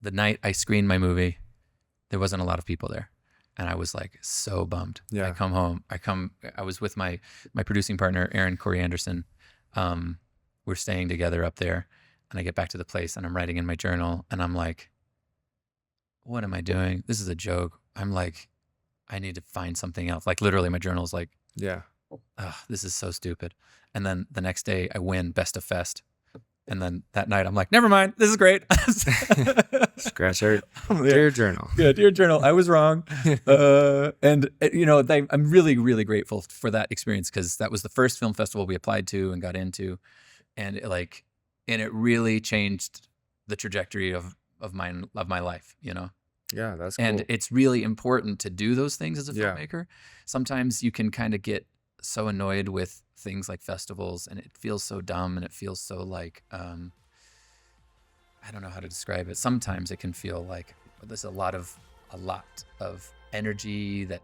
the night I screened my movie, there wasn't a lot of people there. And I was like so bummed. Yeah. I come home. I was with my producing partner, Aaron Corey Anderson. We're staying together up there. And I get back to the place and I'm writing in my journal and I'm like, what am I doing? This is a joke. I'm like, I need to find something else. Like literally my journal is like, Yeah. this is so stupid. And then the next day I win Best of Fest. And then that night I'm like, never mind. This is great. Scratch our dear journal. Yeah, dear journal. I was wrong. And you know, I'm really, really grateful for that experience because that was the first film festival we applied to and got into. And it really changed the trajectory of my life, you know? Yeah, that's cool. And it's really important to do those things as a Yeah. filmmaker. Sometimes you can kind of get so annoyed with things like festivals and it feels so dumb and it feels so like, I don't know how to describe it. Sometimes it can feel like there's a lot of energy that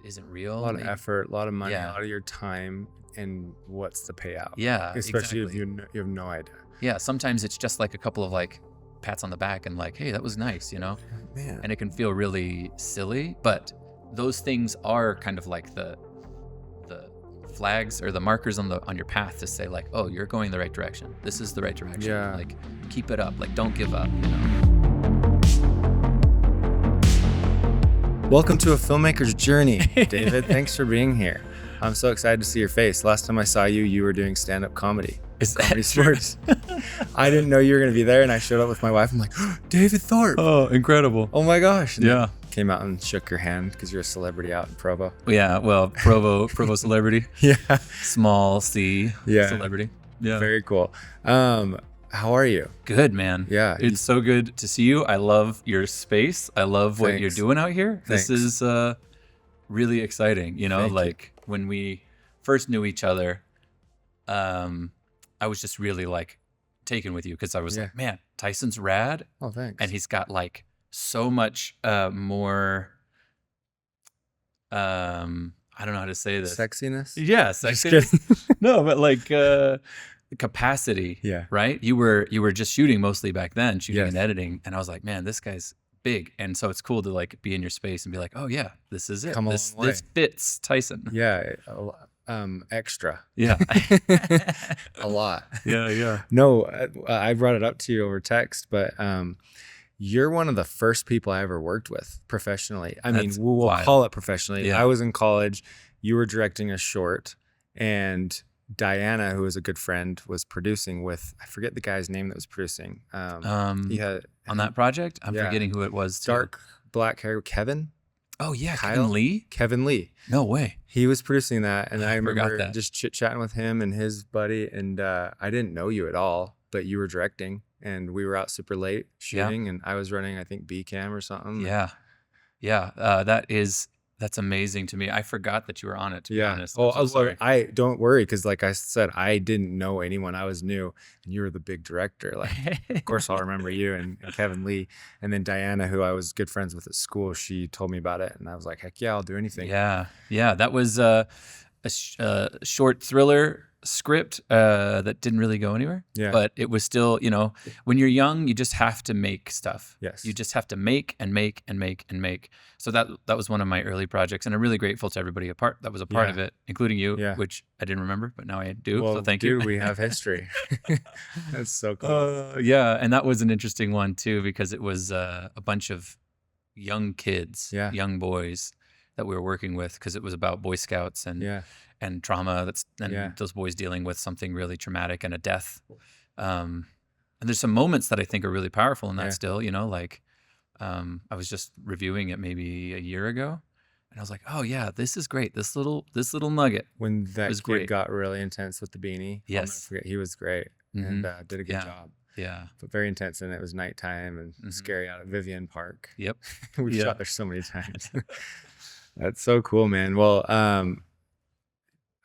isn't real. A lot of effort, a lot of money, Yeah. a lot of your time, and what's the payout? Yeah, Especially exactly. if you have no idea. Yeah, sometimes it's just like a couple of like pats on the back and like, hey, that was nice, you know? Man. And it can feel really silly, but those things are kind of like the flags or the markers on your path to say like, oh, you're going the right direction. This is the right direction. Yeah. Like keep it up. Like don't give up, you know? Welcome to A Filmmaker's Journey, David. Thanks for being here. I'm so excited to see your face. Last time I saw you, you were doing stand-up comedy. Is that Comedy true? sports. I didn't know you were going to be there, and I showed up with my wife. I'm like, David Thorpe. Oh, incredible. Oh my gosh. And Yeah. came out and shook your hand because you're a celebrity out in Provo. Yeah, well, Provo celebrity, Yeah. small C Yeah. celebrity. Yeah. Very cool. How are you? Good, man. Yeah. It's so good to see you. I love your space. I love what you're Thanks. doing out here. Thanks. This is really exciting. You know, Thank you. like when we first knew each other, I was just really like taken with you because I was Yeah. like, man, Tyson's rad. Oh, thanks. And he's got like so much more, I don't know how to say this. Sexiness? Yeah, Just sexy. kidding. No, but like capacity. Yeah. Right. You were just shooting mostly back then, shooting Yes. and editing, and I was like, man, this guy's big, and so it's cool to like be in your space and be like, oh yeah, this is it. Come a This long way. fits Tyson. Yeah. Extra. Yeah. A lot. Yeah. No, I brought it up to you over text, but you're one of the first people I ever worked with professionally. I mean, That's we'll wild. call it professionally. Yeah. I was in college. You were directing a short, and Diana, who was a good friend, was producing with, I forget the guy's name that was producing. He had On that project, I'm Yeah. forgetting who it was. Too. dark black hair, Kevin Oh yeah, Kyle? Kevin Lee. Kevin Lee. No way. He was producing that, and I forgot remember that. just chit-chatting with him and his buddy, and I didn't know you at all, but you were directing, and we were out super late shooting, and I was running, I think, B cam or something. Yeah. That's amazing to me. I forgot that you were on it. To be Yeah. honest. Oh, I'm so sorry. I don't worry, because like I said, I didn't know anyone. I was new, and you were the big director. Like, of course, I'll remember you and Kevin Lee, and then Diana, who I was good friends with at school. She told me about it, and I was like, heck yeah, I'll do anything. Yeah. That was a short thriller script that didn't really go anywhere. Yeah. But it was still, you know, when you're young, you just have to make stuff. Yes. You just have to make and make and make and make. So that was one of my early projects, and I'm really grateful to everybody that was a part Yeah. of it, including you, Yeah. which I didn't remember, but now I do. Well, so thank dude, you. we have history. That's so cool. Yeah, and that was an interesting one too, because it was a bunch of young kids, Yeah. young boys that we were working with, because it was about Boy Scouts and Yeah. and trauma, and Yeah. those boys dealing with something really traumatic and a death. And there's some moments that I think are really powerful in that Yeah. still, you know, like I was just reviewing it maybe a year ago, and I was like, oh yeah, this is great. This little nugget. When that was kid great. got really intense with the beanie, I'll never Yes. forget, he was great and did a good Yeah. job. Yeah. But very intense, and it was nighttime and Mhm. scary out at Vivian Park. Yep. We've Yeah. shot there so many times. That's so cool, man. Well,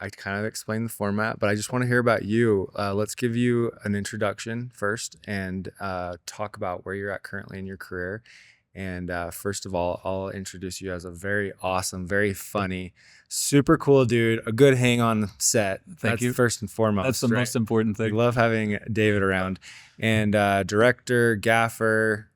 I kind of explained the format, but I just want to hear about you. Let's give you an introduction first, and talk about where you're at currently in your career. And first of all, I'll introduce you as a very awesome, very funny, super cool dude, a good hang on set. That's you. first and foremost. That's the right? most important We thing. love having David around. And director, gaffer,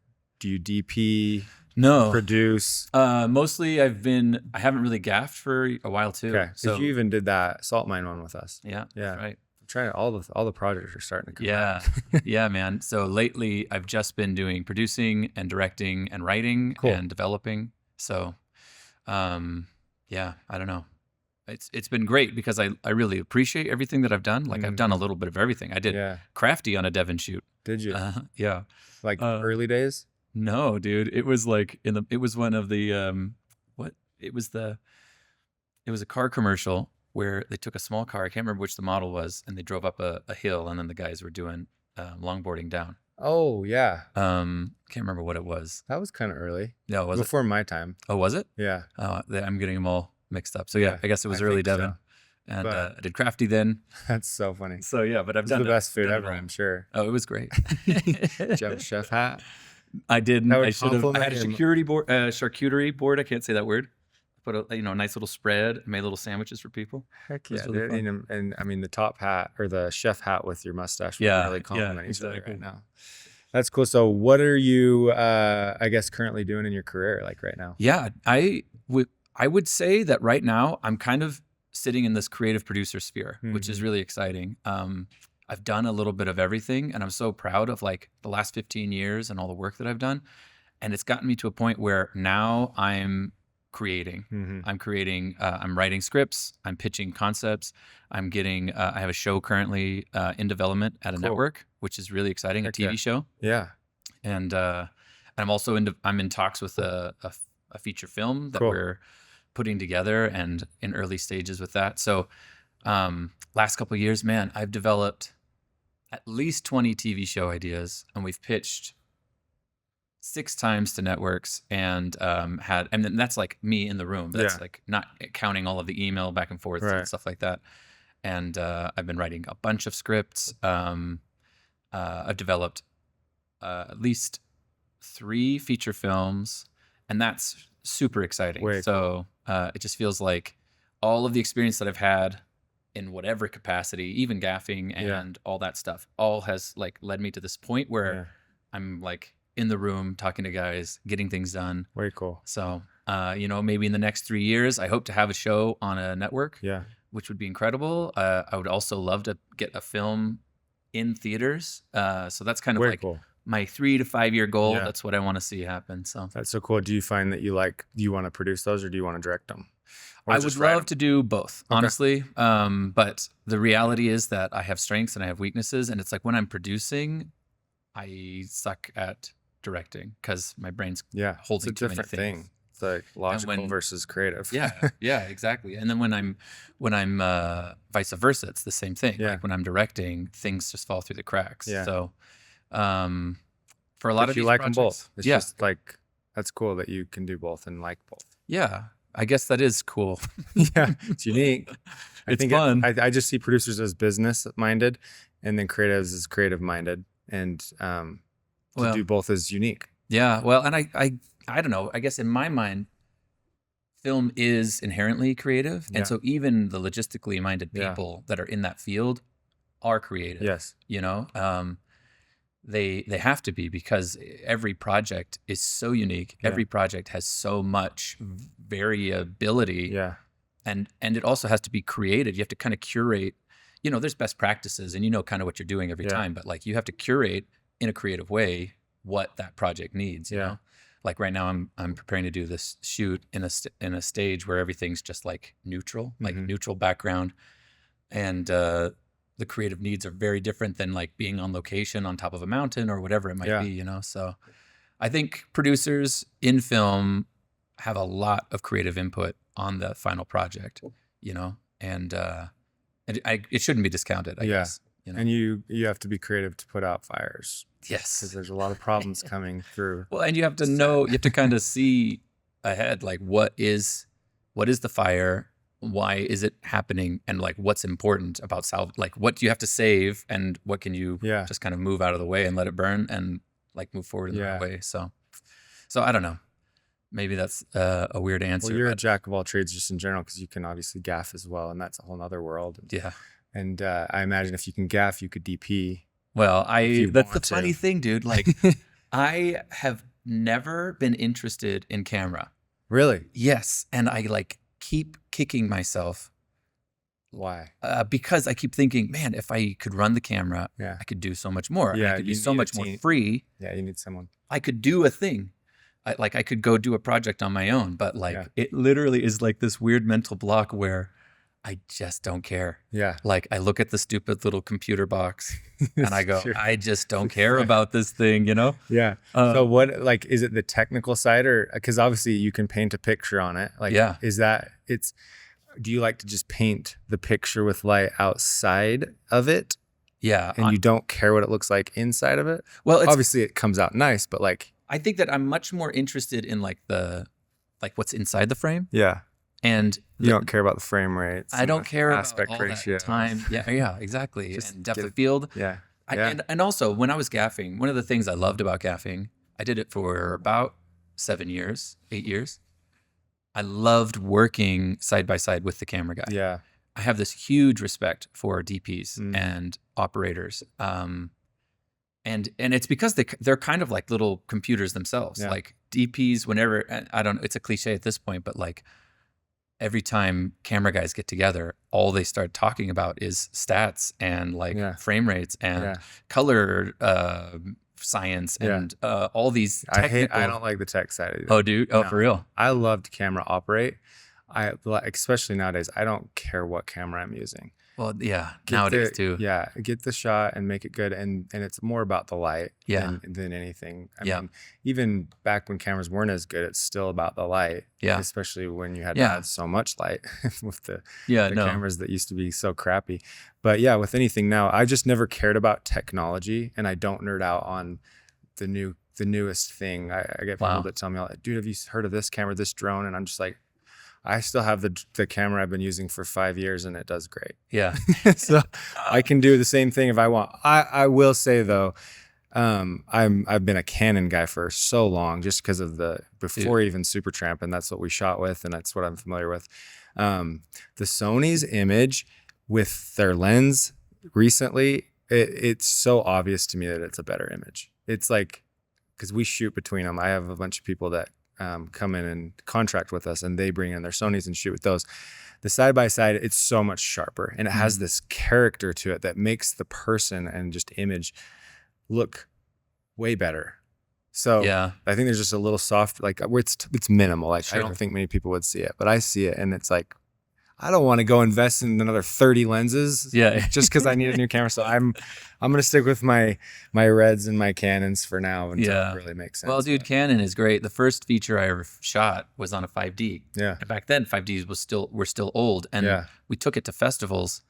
Do you DP, No. produce? Mostly I haven't really gaffed for a while too. Okay. So You even did that Salt Mine one with us. yeah, Yeah. that's right. I'm trying all the projects are starting to come Yeah. back. Yeah, man. So lately I've just been doing producing and directing and writing Cool. and developing. So, yeah, I don't know. It's been great because I really appreciate everything that I've done. Like I've done a little bit of everything. I did Yeah. Crafty on a Devon shoot. Did you? Yeah. Like Uh, early days? No, dude. It was like it was one of the it was a car commercial where they took a small car. I can't remember which the model was, and they drove up a hill, and then the guys were doing longboarding down. Oh yeah. Can't remember what it was. That was kind of early. No, was it? Before my time. Oh, was it? Yeah. I'm getting them all mixed up. So yeah, I guess it was early think so. Devon. And But- I did Crafty then. That's so funny. So yeah, but I've It's done the best food done it ever, all. I'm sure. Oh, it was great. Did you have a chef hat? I didn't. That would I should have. I compliment had a him. charcuterie board. I can't say that word. Put a nice little spread. Made little sandwiches for people. Heck was yeah, really dude. fun. And I mean the top hat or the chef hat with your mustache would Yeah, really yeah, compliment each other exactly. right now. That's cool. So what are you I guess currently doing in your career like right now? Yeah, I would say that right now I'm kind of sitting in this creative producer sphere, which is really exciting. I've done a little bit of everything, and I'm so proud of like the last 15 years and all the work that I've done. And it's gotten me to a point where now I'm creating. I'm creating. I'm writing scripts. I'm pitching concepts. I'm getting. I have a show currently in development at a network, which is really exciting. Heck a TV yeah. show. Yeah. And I'm also I'm in talks with a feature film that Cool. we're putting together and in early stages with that. So last couple of years, man, I've developed at least 20 TV show ideas, and we've pitched 6 times to networks and and then that's like me in the room. That's Yeah. like not counting all of the email back and forth and Right. stuff like that. And I've been writing a bunch of scripts. I've developed at least 3 feature films, and that's super exciting. Way So it just feels like all of the experience that I've had in whatever capacity, even gaffing and all that stuff, all has like led me to this point where Yeah. I'm like in the room talking to guys, getting things done. Way cool. So maybe in the next 3 years, I hope to have a show on a network, Yeah. which would be incredible. I would also love to get a film in theaters. So that's kind of Way like cool. my 3 to 5 year goal. Yeah. That's what I want to see happen. So That's so cool. Do you find that do you want to produce those or do you want to direct them? Or I just would write love to do both, Okay. honestly. But the reality is that I have strengths and I have weaknesses. And it's like when I'm producing, I suck at directing because my brain's them? Yeah. holding It's too a many different things. thing. It's like logical when- versus creative. Yeah, exactly. And then when I'm vice versa, it's the same thing. Yeah. Like when I'm directing, things just fall through the cracks. Yeah. So, for a lot But of you these like them projects- both. It's yeah, just like that's cool that you can do both and like both. yeah. I guess that is cool. Yeah, it's unique. It's fun. I just see producers as business minded, and then creatives as creative minded, and to Well, do both is unique. yeah. Well, and I don't know. I guess in my mind, film is inherently creative, Yeah. and so even the logistically minded Yeah. people that are in that field are creative. Yes. You know, they have to be because every project is so unique. Yeah. Every project has so much variability, Yeah. and it also has to be created. You have to kind of curate. There's best practices, and kind of what you're doing every Yeah. time. But like you have to curate in a creative way what that project needs. You Yeah. know, like right now I'm preparing to do this shoot in a stage where everything's just like neutral, like Mhm. neutral background, and the creative needs are very different than like being on location on top of a mountain or whatever it might Yeah. be. So I think producers in film have a lot of creative input on the final project. And it shouldn't be discounted. I Yeah. guess. And you have to be creative to put out fires because Yes. there's a lot of problems coming through. Well, and you have to know, you have to kind of see ahead, like what is the fire? Why is it happening? And like, what's important about like what do you have to save and what can you Yeah. just kind of move out of the way and let it burn and like move forward in the Yeah. right way. So I don't know. Maybe that's a weird answer. Well, you're a but jack of all trades just in general because you can obviously gaff as well, and that's a whole nother world. yeah. And I imagine if you can gaff, you could DP. Well, you that's the want to. funny thing, dude. Like I have never been interested in camera. Really? Yes. And I like keep kicking myself Why? because I keep thinking, man, if I could run the camera, Yeah. I could do so much more. And Yeah, I could be you so need a much more team. free. Yeah, you need someone. I could do a thing. I could go do a project on my own, but like it literally is like this weird mental block where I just don't care. Yeah. Like I look at the stupid little computer box and I go, Sure. I just don't care about this thing, you know? Yeah. So what, like, is it the technical side, or, because obviously you can paint a picture on it. Like, Yeah. is that, do you like to just paint the picture with light outside of it? Yeah. And you don't care what it looks like inside of it? Well, Obviously it comes out nice, but like, I think that I'm much more interested in like what's inside the frame. yeah. And You don't care about the frame rates. I don't care about aspect all ratio. that time. Yeah, exactly. Just And depth get of field. Yeah. And also when I was gaffing, one of the things I loved about gaffing, I did it for about 8 years. I loved working side by side with the camera guy. Yeah. I have this huge respect for DPs and operators. And it's because they're kind of like little computers themselves. Yeah. Like DPs, whenever, I don't know, it's a cliche at this point, but like every time camera guys get together, all they start talking about is stats and like frame rates and color science and all these technical... I don't like the tech side of it. Oh, dude? Oh, No. for real? I loved camera operate. Especially nowadays, I don't care what camera I'm using. Well, yeah, nowadays too. Yeah, get the shot and make it good, and it's more about the light than anything. I mean, even back when cameras weren't as good, it's still about the light. Yeah. Especially when you had to add so much light with the cameras that used to be so crappy. But yeah, with anything now, I just never cared about technology, and I don't nerd out on the newest thing. I get people that tell me, like, dude, have you heard of this camera, this drone? And I'm just like, I still have the camera I've been using for 5 years and it does great. Yeah. So I can do the same thing if I want. I will say though, I've been a Canon guy for so long just because of before even Supertramp, and that's what we shot with, and that's what I'm familiar with. The Sony's image with their lens recently, it's so obvious to me that it's a better image. It's like, because we shoot between them. I have a bunch of people that come in and contract with us, and they bring in their Sonys and shoot with those. The side by side, it's so much sharper, and it has this character to it that makes the person and just image look way better. So I think there's just a little soft, like, where it's minimal. Like I don't think many people would see it, but I see it, and it's like, I don't want to go invest in another 30 lenses just because I need a new camera. So I'm going to stick with my Reds and my Canons for now until it really makes sense. Well, dude, Canon is great. The first feature I ever shot was on a 5D. Yeah. And back then 5Ds were still old, and we took it to festivals,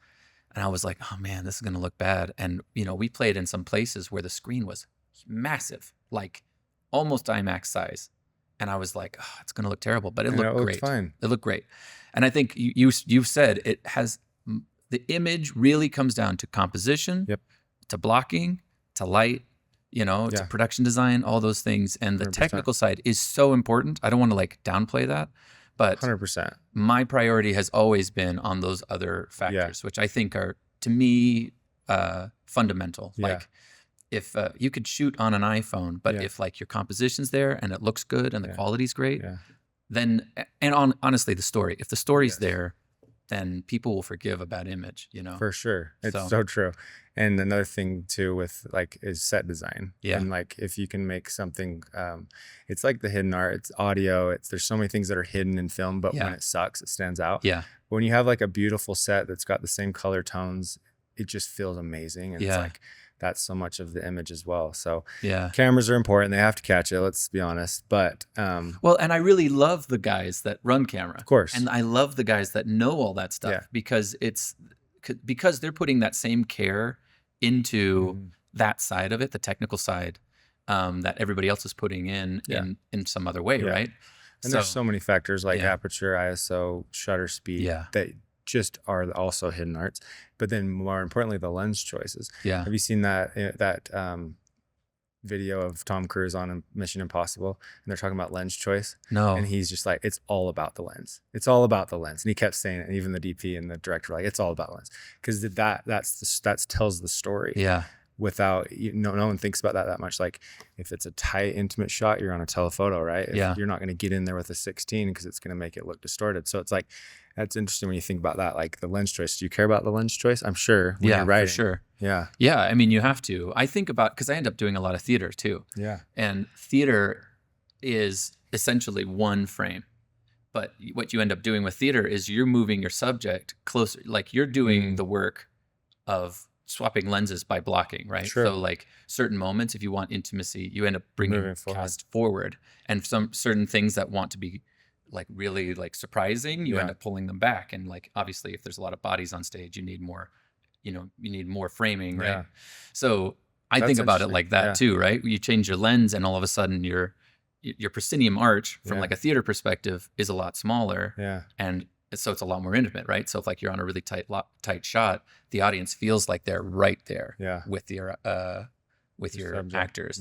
and I was like, oh man, this is going to look bad. And we played in some places where the screen was massive, like almost IMAX size. And I was like, oh, it's going to look terrible, but it looked great. Fine. It looked great. And I think you've said it has, the image really comes down to composition, to blocking, to light, to production design, all those things. And the 100%. Technical side is so important. I don't want to like downplay that, but 100%. My priority has always been on those other factors, which I think are, to me, fundamental. Like if you could shoot on an iPhone, but if like your composition's there and it looks good and the quality's great, then, and honestly, the story, if the story's there, then people will forgive a bad image, For sure. It's so true. And another thing too with like is set design. Yeah. And like if you can make something, it's like the hidden art, it's audio, there's so many things that are hidden in film, but when it sucks, it stands out. Yeah. But when you have like a beautiful set that's got the same color tones, it just feels amazing. And it's like, that's so much of the image as well. So cameras are important. They have to catch it. Let's be honest. But well, and I really love the guys that run camera, of course, and I love the guys that know all that stuff because they're putting that same care into that side of it, the technical side, that everybody else is putting in some other way, right? And there's so many factors like aperture, ISO, shutter speed that just are also hidden arts, but then more importantly, the lens choices. Yeah. Have you seen that video of Tom Cruise on Mission Impossible, and they're talking about lens choice? No. And he's just like, it's all about the lens. It's all about the lens. And he kept saying it, and even the DP and the director were like, it's all about lens, because that tells the story. Yeah. without, no one thinks about that much. Like if it's a tight, intimate shot, you're on a telephoto, right? You're not going to get in there with a 16 because it's going to make it look distorted. So it's like, that's interesting when you think about that, like the lens choice. Do you care about the lens choice? I'm sure when you're writing. For sure. Yeah. Yeah. I mean, you have to. I think about, because I end up doing a lot of theater too. Yeah. And theater is essentially one frame. But what you end up doing with theater is you're moving your subject closer. Like you're doing the work of swapping lenses by blocking, right? True. So like certain moments, if you want intimacy, you end up bringing cast forward. And some certain things that want to be like really like surprising, you end up pulling them back. And like, obviously if there's a lot of bodies on stage, you need more, you need more framing, right? So I think about it like that too, right? You change your lens and all of a sudden your proscenium arch from like a theater perspective is a lot smaller. Yeah. And so it's a lot more intimate, right? So if like you're on a really tight shot, the audience feels like they're right there with your actors,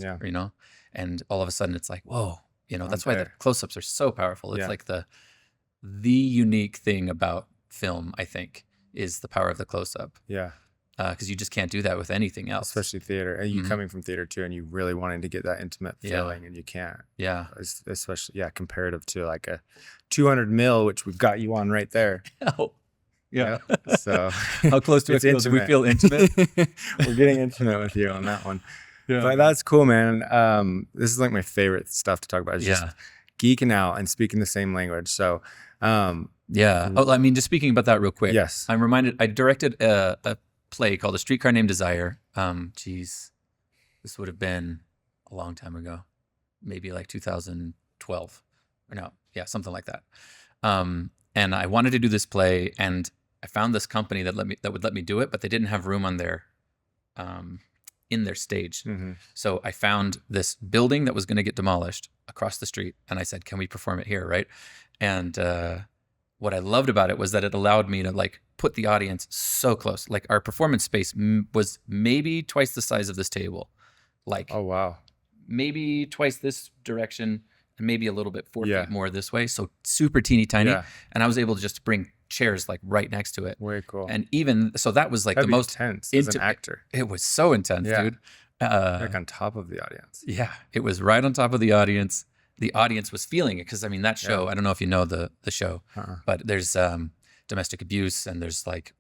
and all of a sudden it's like, whoa, that's why the close-ups are so powerful. It's like the unique thing about film, I think, is the power of the close-up. Yeah. Because you just can't do that with anything else. Especially theater. And you coming from theater too, and you really wanting to get that intimate feeling, and you can't. Yeah. Especially, comparative to like a 200 mil, which we've got you on right there. Oh. Yeah. So how close to it feels? Do we feel intimate? We're getting intimate with you on that one. Yeah. But that's cool, man. This is like my favorite stuff to talk about. Is just geeking out and speaking the same language. So, yeah. Oh, I mean, just speaking about that real quick. Yes. I'm reminded, I directed a play called A Streetcar Named Desire. This would have been a long time ago, maybe like 2012 or no. Yeah. Something like that. And I wanted to do this play, and I found this company that would let me do it, but they didn't have room on their, in their stage. Mm-hmm. So I found this building that was going to get demolished across the street. And I said, can we perform it here? Right. And, what I loved about it was that it allowed me to like put the audience so close. Like our performance space was maybe twice the size of this table. Like, oh wow, maybe twice this direction and maybe a little bit 4 feet more this way. So super teeny tiny. Yeah. And I was able to just bring chairs like right next to it. Way cool. And even so, that was like the most intense as an actor. It was so intense, dude. Like on top of the audience. Yeah, it was right on top of the audience. The audience was feeling it because I mean that show. I don't know if you know the show, but there's domestic abuse and there's like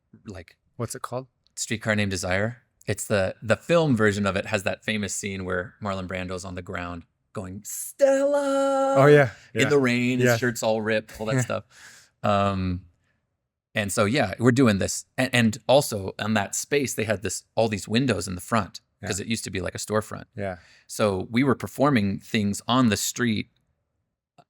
what's it called? Streetcar Named Desire. It's the film version of it has that famous scene where Marlon Brando's on the ground going Stella. Oh yeah. In the rain, his shirt's all ripped, all that stuff. And so we're doing this, and also on that space they had all these windows in the front. Because it used to be like a storefront. Yeah. So we were performing things on the street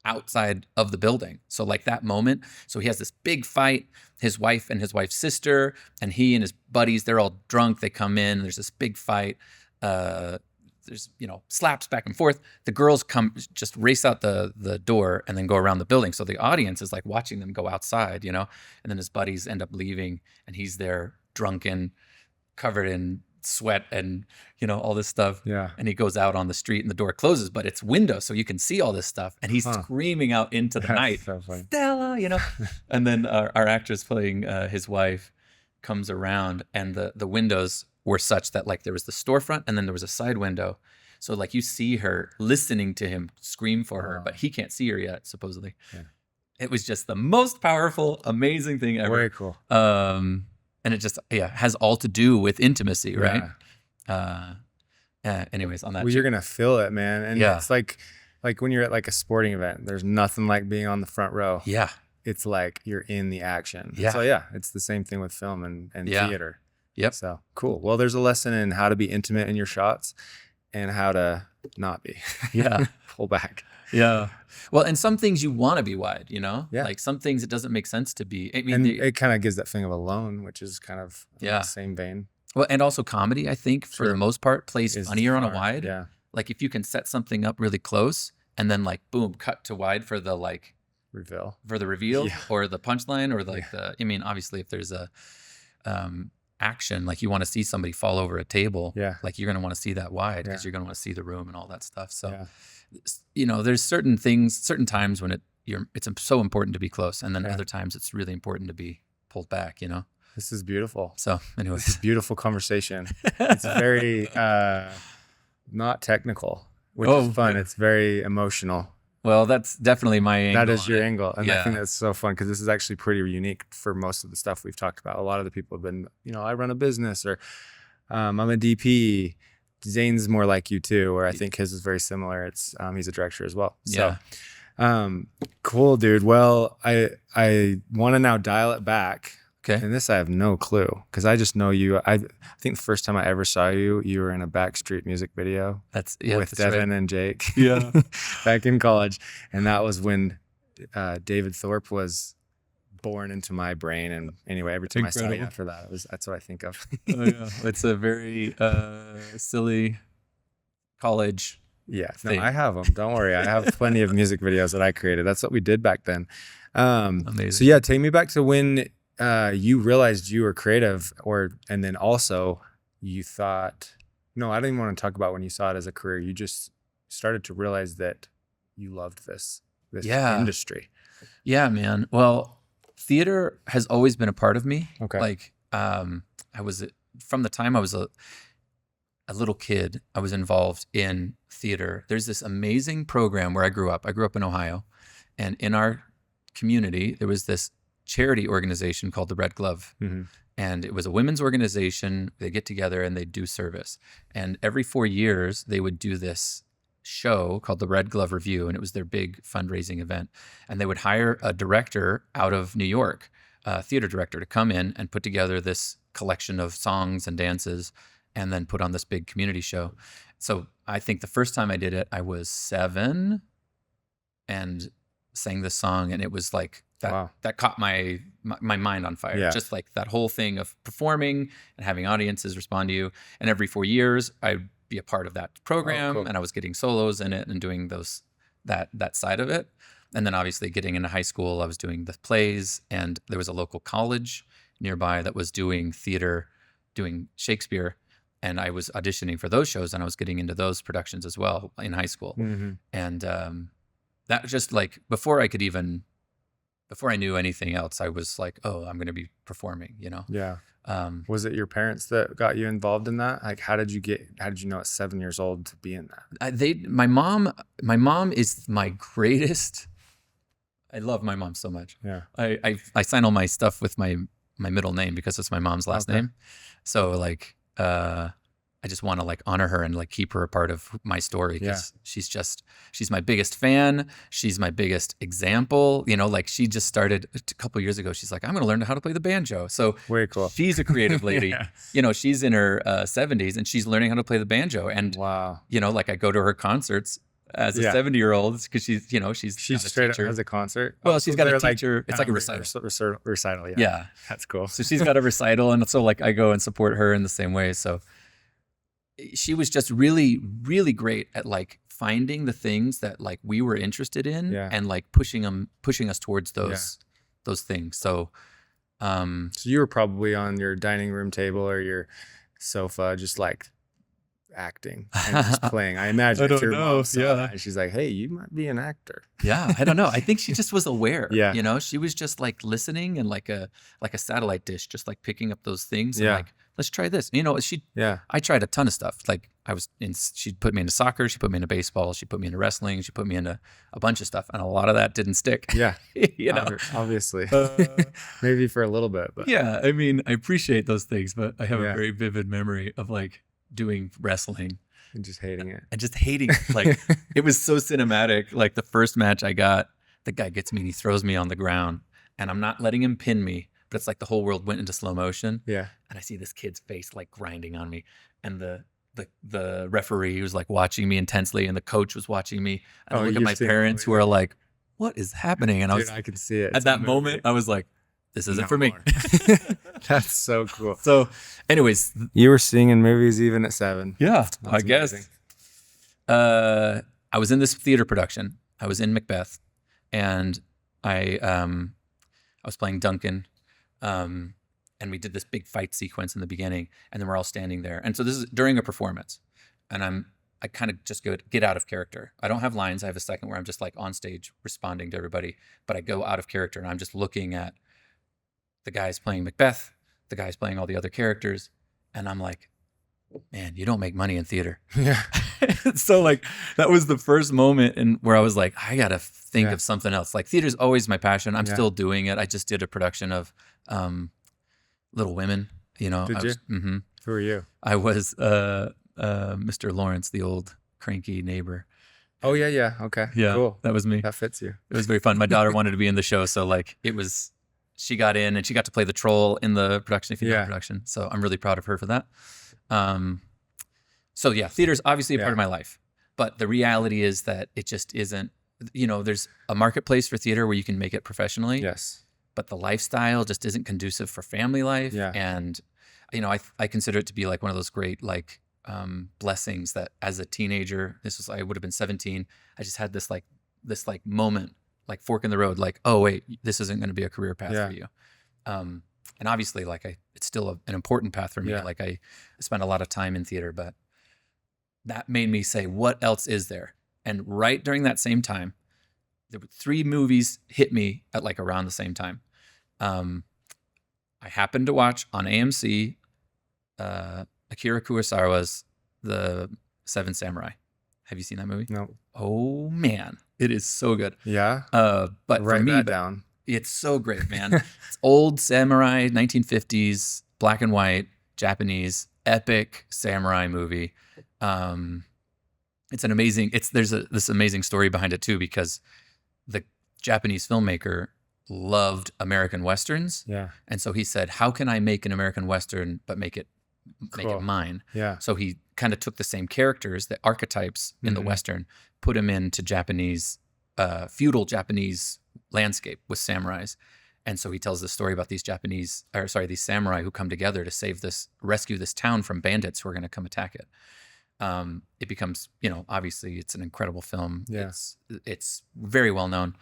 outside of the building. So like that moment, so he has this big fight, his wife and his wife's sister, and he and his buddies, they're all drunk. They come in, there's this big fight. There's, slaps back and forth. The girls just race out the door and then go around the building. So the audience is like watching them go outside, and then his buddies end up leaving and he's there drunken, covered in sweat and all this stuff, and he goes out on the street and the door closes, but it's windows so you can see all this stuff, and he's screaming out into the night, so Stella, and then our actress playing his wife comes around, and the windows were such that like there was the storefront and then there was a side window, so like you see her listening to him scream for her, but he can't see her yet supposedly. It was just the most powerful, amazing thing ever. Very cool. And it just has all to do with intimacy, right? Anyways, on that. Well, you're gonna feel it, man, and it's like when you're at like a sporting event. There's nothing like being on the front row. Yeah, it's like you're in the action. Yeah. So it's the same thing with film and theater. Yep. So cool. Well, there's a lesson in how to be intimate in your shots and how to not be. Yeah. Pull back. Yeah. Well, and some things you want to be wide, Yeah. Like some things it doesn't make sense to be. I mean, and it kind of gives that feeling of alone, which is kind of the same vein. Well, and also comedy, I think, for the most part, plays funnier on a wide. Yeah. Like if you can set something up really close and then like boom, cut to wide for the like reveal. For the reveal or the punchline or like obviously if there's a action, like you want to see somebody fall over a table, like you're going to want to see that wide because you're going to want to see the room and all that stuff. So there's certain times when it's so important to be close, and then other times it's really important to be pulled back, This is beautiful. So This is anyways, a beautiful conversation. It's very not technical, which is fun. yeah. It's very emotional. Well, that's definitely my angle. That is on your it. angle. And I Yeah. think that's so fun because this is actually pretty unique for most of the stuff we've talked about. A lot of the people have been, I run a business, or I'm a DP. Zane's more like you too, where I think his is very similar. It's he's a director as well. So cool, dude. Well, I want to now dial it back. Okay. And this I have no clue because I just know you. I think the first time I ever saw you, you were in a Backstreet music video That's with that's Devin right. and Jake. Yeah. Back in college, and that was when David Thorpe was born into my brain. And anyway, every time I saw you Incredible. after that, that's what I think of. Oh, yeah. It's a very silly college. Yeah, no, thing. I have them. Don't worry, I have plenty of music videos that I created. That's what we did back then. Amazing. So yeah, take me back to when you realized you were creative, and then also you thought, no, I don't even want to talk about when you saw it as a career. You just started to realize that you loved this industry. Yeah, man. Well, theater has always been a part of me. Okay. Like, I was from the time I was a little kid, I was involved in theater. There's this amazing program where I grew up. I grew up in Ohio, and in our community, there was this charity organization called the Red Glove. Mm-hmm. And it was a women's organization. They get together and they do service. And every 4 years, they would do this show called the Red Glove Review, and it was their big fundraising event. And they would hire a director out of New York, a theater director, to come in and put together this collection of songs and dances, and then put on this big community show. So I think the first time I did it, I was 7 and sang this song, and it was like that. Wow. That caught my mind on fire. Yeah. Just like that whole thing of performing and having audiences respond to you. And every 4 years, I'd be a part of that program, cool. and I was getting solos in it and doing that side of it. And then obviously getting into high school, I was doing the plays, and there was a local college nearby that was doing theater, doing Shakespeare. And I was auditioning for those shows, and I was getting into those productions as well in high school. Mm-hmm. And that was just like before I knew anything else, I was like, oh, I'm going to be performing, Yeah. Was it your parents that got you involved in that? Like, how did you know at 7 years old to be in that? My mom is my greatest. I love my mom so much. Yeah. I sign all my stuff with my middle name because it's my mom's last name. So like, I just want to like honor her and like keep her a part of my story, because she's my biggest fan. She's my biggest example. Like she just started a couple years ago. She's like, I'm going to learn how to play the banjo. So Way cool. She's a creative lady. Yeah. She's in her 70s and she's learning how to play the banjo. And Wow. like I go to her concerts as a 70-year-old because she's She straight up has a concert. Well, she's got a teacher. Like, it's like a recital. Recital. Yeah. Yeah. That's cool. So she's got a recital, and so like I go and support her in the same way. So she was just really, really great at like finding the things that like we were interested in, and like pushing us towards those things. So, so you were probably on your dining room table or your sofa, just like acting and just playing. I imagine. I don't if your know. mom saw that and she's like, "Hey, you might be an actor." Yeah, I don't know. I think she just was aware. Yeah. She was just like listening and like a satellite dish, just like picking up those things. Yeah. And like, let's try this. Yeah. I tried a ton of stuff. Like she put me into soccer. She put me into baseball. She put me into wrestling. She put me into a bunch of stuff. And a lot of that didn't stick. Yeah. Obviously. Obviously. Maybe for a little bit, but yeah. I mean, I appreciate those things, but I have a Yeah. very vivid memory of like doing wrestling and just hating it. and just hating it. Like it was so cinematic. Like the first match I got, the guy gets me and he throws me on the ground, and I'm not letting him pin me, but it's like the whole world went into slow motion. Yeah. And I see this kid's face like grinding on me, and the referee was like watching me intensely, and the coach was watching me. And I look at my parents who are like, "What is happening?" And Dude, I can see it. at that moment, I was like, "This isn't for me." That's so cool. So, anyways, You were seeing in movies even at 7. yeah, That's I guess. amazing. I was in this theater production. I was in Macbeth, and I was playing Duncan, and we did this big fight sequence in the beginning, and then we're all standing there. And so this is during a performance, and I kind of just get out of character. I don't have lines. I have a second where I'm just like on stage responding to everybody, but I go out of character, and I'm just looking at the guys playing Macbeth, the guys playing all the other characters. And I'm like, man, you don't make money in theater. Yeah. So like that was the first moment where I was like, I gotta think Yeah. of something else. Like theater's always my passion. I'm Yeah. still doing it. I just did a production of Little Women. You know, Did you? Mm-hmm. Who are you? I was Mr. Lawrence, the old cranky neighbor. Oh yeah, yeah. Okay. Yeah, Cool. that was me. That fits you. It was very fun. My daughter wanted to be in the show, so like she got in and she got to play the troll in the production, if you know the production. So I'm really proud of her for that. So yeah, theater's obviously a part of my life, but the reality is that it just isn't. You know, there's a marketplace for theater where you can make it professionally. Yes. But the lifestyle just isn't conducive for family life. Yeah. And you know, I consider it to be like one of those great like blessings that as a teenager, I would have been 17. I just had this moment, like fork in the road, like, oh wait, this isn't going to be a career path for you. And obviously like it's still an important path for me. Yeah. Like I spent a lot of time in theater, but that made me say, what else is there? And right during that same time, there were 3 movies hit me at like around the same time. I happened to watch on AMC Akira Kurosawa's The Seven Samurai. Have you seen that movie? No. Oh man, it is so good. Yeah. But Write for me, that down. it's so great, man. It's old samurai, 1950s, black and white, Japanese, epic samurai movie. It's an amazing. There's this amazing story behind it too, because the Japanese filmmaker loved American Westerns. Yeah. And so he said, how can I make an American Western, but make it mine? Yeah. So he kind of took the same characters, the archetypes in the Western, put them into Japanese, feudal Japanese landscape with samurais. And so he tells this story about these samurai who come together to rescue this town from bandits who are going to come attack it. It becomes, you know, obviously it's an incredible film. Yeah. It's very well known.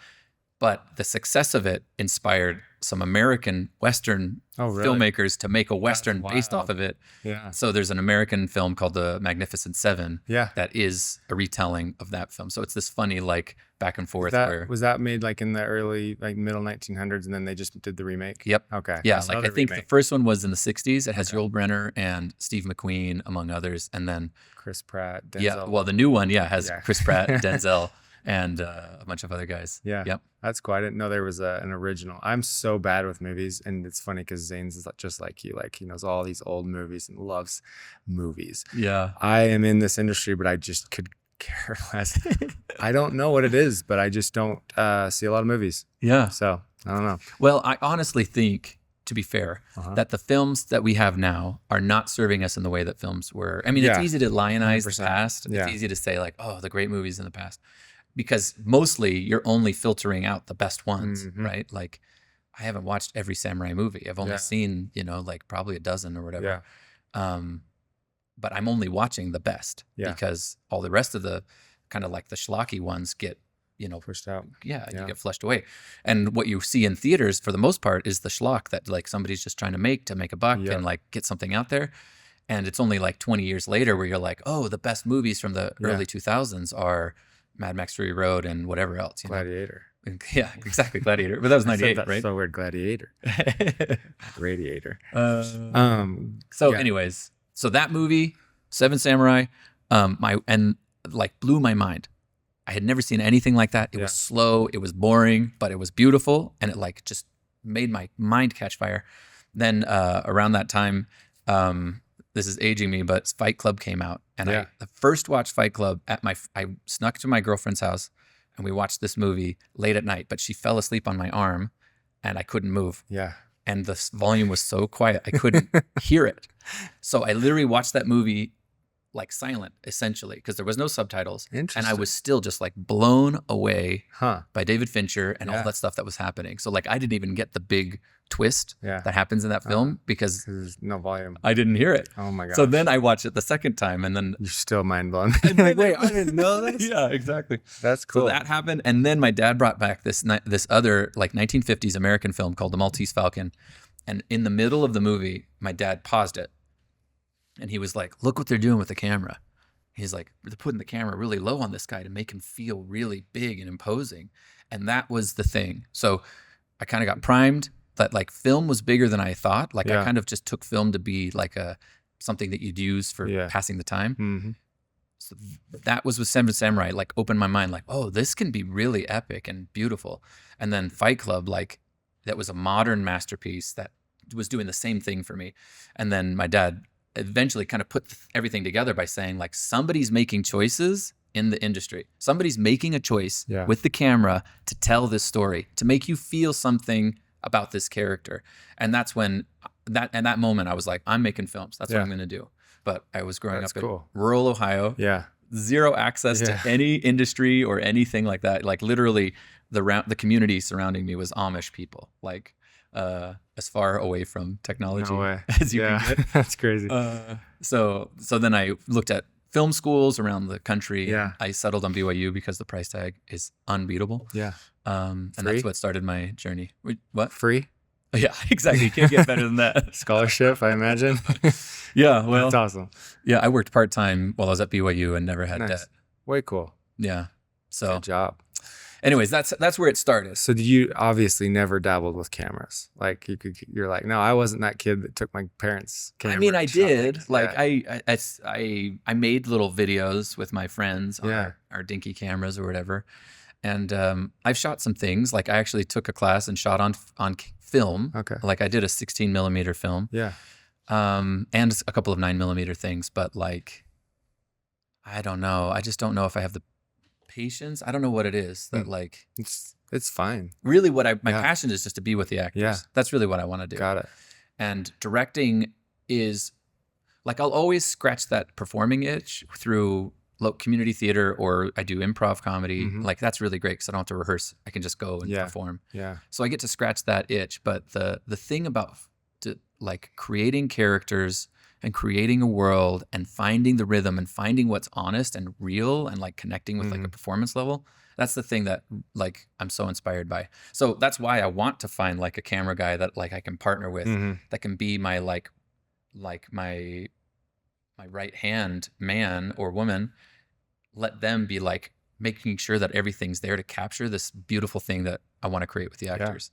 But the success of it inspired some American Western filmmakers to make a Western based off of it. Yeah. So there's an American film called The Magnificent Seven that is a retelling of that film. So it's this funny like back and forth. Was that made like in the early, like middle 1900s and then they just did the remake? Yep. Okay. Yeah. I think the first one was in the 60s. It has Yul Brynner and Steve McQueen, among others. And then Chris Pratt, Denzel. Yeah. Well, the new one, has Chris Pratt, Denzel, and a bunch of other guys. Yeah. Yep. That's cool. I didn't know there was an original. I'm so bad with movies, and it's funny because Zane's is just like you. Like he knows all these old movies and loves movies. Yeah. I am in this industry, but I just could care less. I don't know what it is, but I just don't see a lot of movies. Yeah. So I don't know. Well, I honestly think, to be fair, that the films that we have now are not serving us in the way that films were. I mean, it's easy to lionize 100%. the past. Yeah. It's easy to say like, oh, the great movies in the past, because mostly you're only filtering out the best ones, right? Like I haven't watched every samurai movie. I've only seen, you know, like probably a dozen or whatever. Yeah. But I'm only watching the best because all the rest of the kind of like the schlocky ones get, you know, Pushed out. Yeah, you get flushed away. And what you see in theaters for the most part is the schlock that like somebody's just trying to make a buck and like get something out there. And it's only like 20 years later where you're like, oh, the best movies from the early 2000s are Mad Max Fury Road and whatever else. Gladiator. Yeah, exactly. Gladiator. But that was 98, that's right? so weird. Gladiator. Radiator. Anyways, so that movie, Seven Samurai, blew my mind. I had never seen anything like that. It was slow, it was boring, but it was beautiful, and it like just made my mind catch fire. Then around that time, this is aging me, but Fight Club came out, and I first watched Fight Club I snuck to my girlfriend's house, and we watched this movie late at night. But she fell asleep on my arm, and I couldn't move. Yeah. And the volume was so quiet, I couldn't hear it. So I literally watched that movie like silent, essentially, because there was no subtitles. And I was still just like blown away by David Fincher and all that stuff that was happening. So like I didn't even get the big twist that happens in that film because there's no volume. I didn't hear it. Oh my god. So then I watched it the second time, and then you're still mind blown. Like, wait, I didn't know this. Yeah, exactly. That's cool. So that happened, and then my dad brought back this other like 1950s American film called The Maltese Falcon, and in the middle of the movie, my dad paused it, and he was like, "Look what they're doing with the camera." He's like, "They're putting the camera really low on this guy to make him feel really big and imposing," and that was the thing. So I kind of got primed. that like film was bigger than I thought. Like I Yeah. kind of just took film to be like something that you'd use for Yeah. passing the time. Mm-hmm. So that was with Seven Samurai, like opened my mind, like, oh, this can be really epic and beautiful. And then Fight Club, like that was a modern masterpiece that was doing the same thing for me. And then my dad eventually kind of put everything together by saying, like, somebody's making choices in the industry. Somebody's making a choice Yeah. with the camera to tell this story, to make you feel something about this character. And that's when that moment I was like, I'm making films. That's what I'm going to do. But I was growing That's up cool. in rural Ohio. Yeah. Zero access to any industry or anything like that. Like literally the community surrounding me was Amish people. Like as far away from technology No way. as you can get. That's crazy. So then I looked at film schools around the country. Yeah. I settled on BYU because the price tag is unbeatable. Yeah. And Free? that's what started my journey. What? Free Yeah, exactly. You can't get better than that. scholarship, I imagine. Yeah, well, That's awesome. yeah, I worked part-time while I was at BYU and never had Nice. debt. Way cool. Yeah. So Good job. anyways, that's where it started. So did you obviously never dabbled with cameras? Like you're like, no, I wasn't that kid that took my parents' camera. I mean, I did. shopping. Like Yeah. I made little videos with my friends on Yeah. our dinky cameras or whatever. And I've shot some things. Like I actually took a class and shot on film. Okay. Like I did a 16 millimeter film. Yeah. And a couple of 9mm things, but like, I don't know. I just don't know if I have the patience. I don't know what it is that like, It's fine. really what my Yeah. passion is just to be with the actors. Yeah. That's really what I want to do. Got it. And directing is like, I'll always scratch that performing itch through community theater, or I do improv comedy. Mhm. Like that's really great because I don't have to rehearse. I can just go and Yeah. perform. Yeah. So I get to scratch that itch. But the thing about like creating characters and creating a world and finding the rhythm and finding what's honest and real and like connecting with like a performance level, that's the thing that like I'm so inspired by. So that's why I want to find like a camera guy that like I can partner with, that can be my like my right hand man or woman. Let them be like making sure that everything's there to capture this beautiful thing that I want to create with the actors.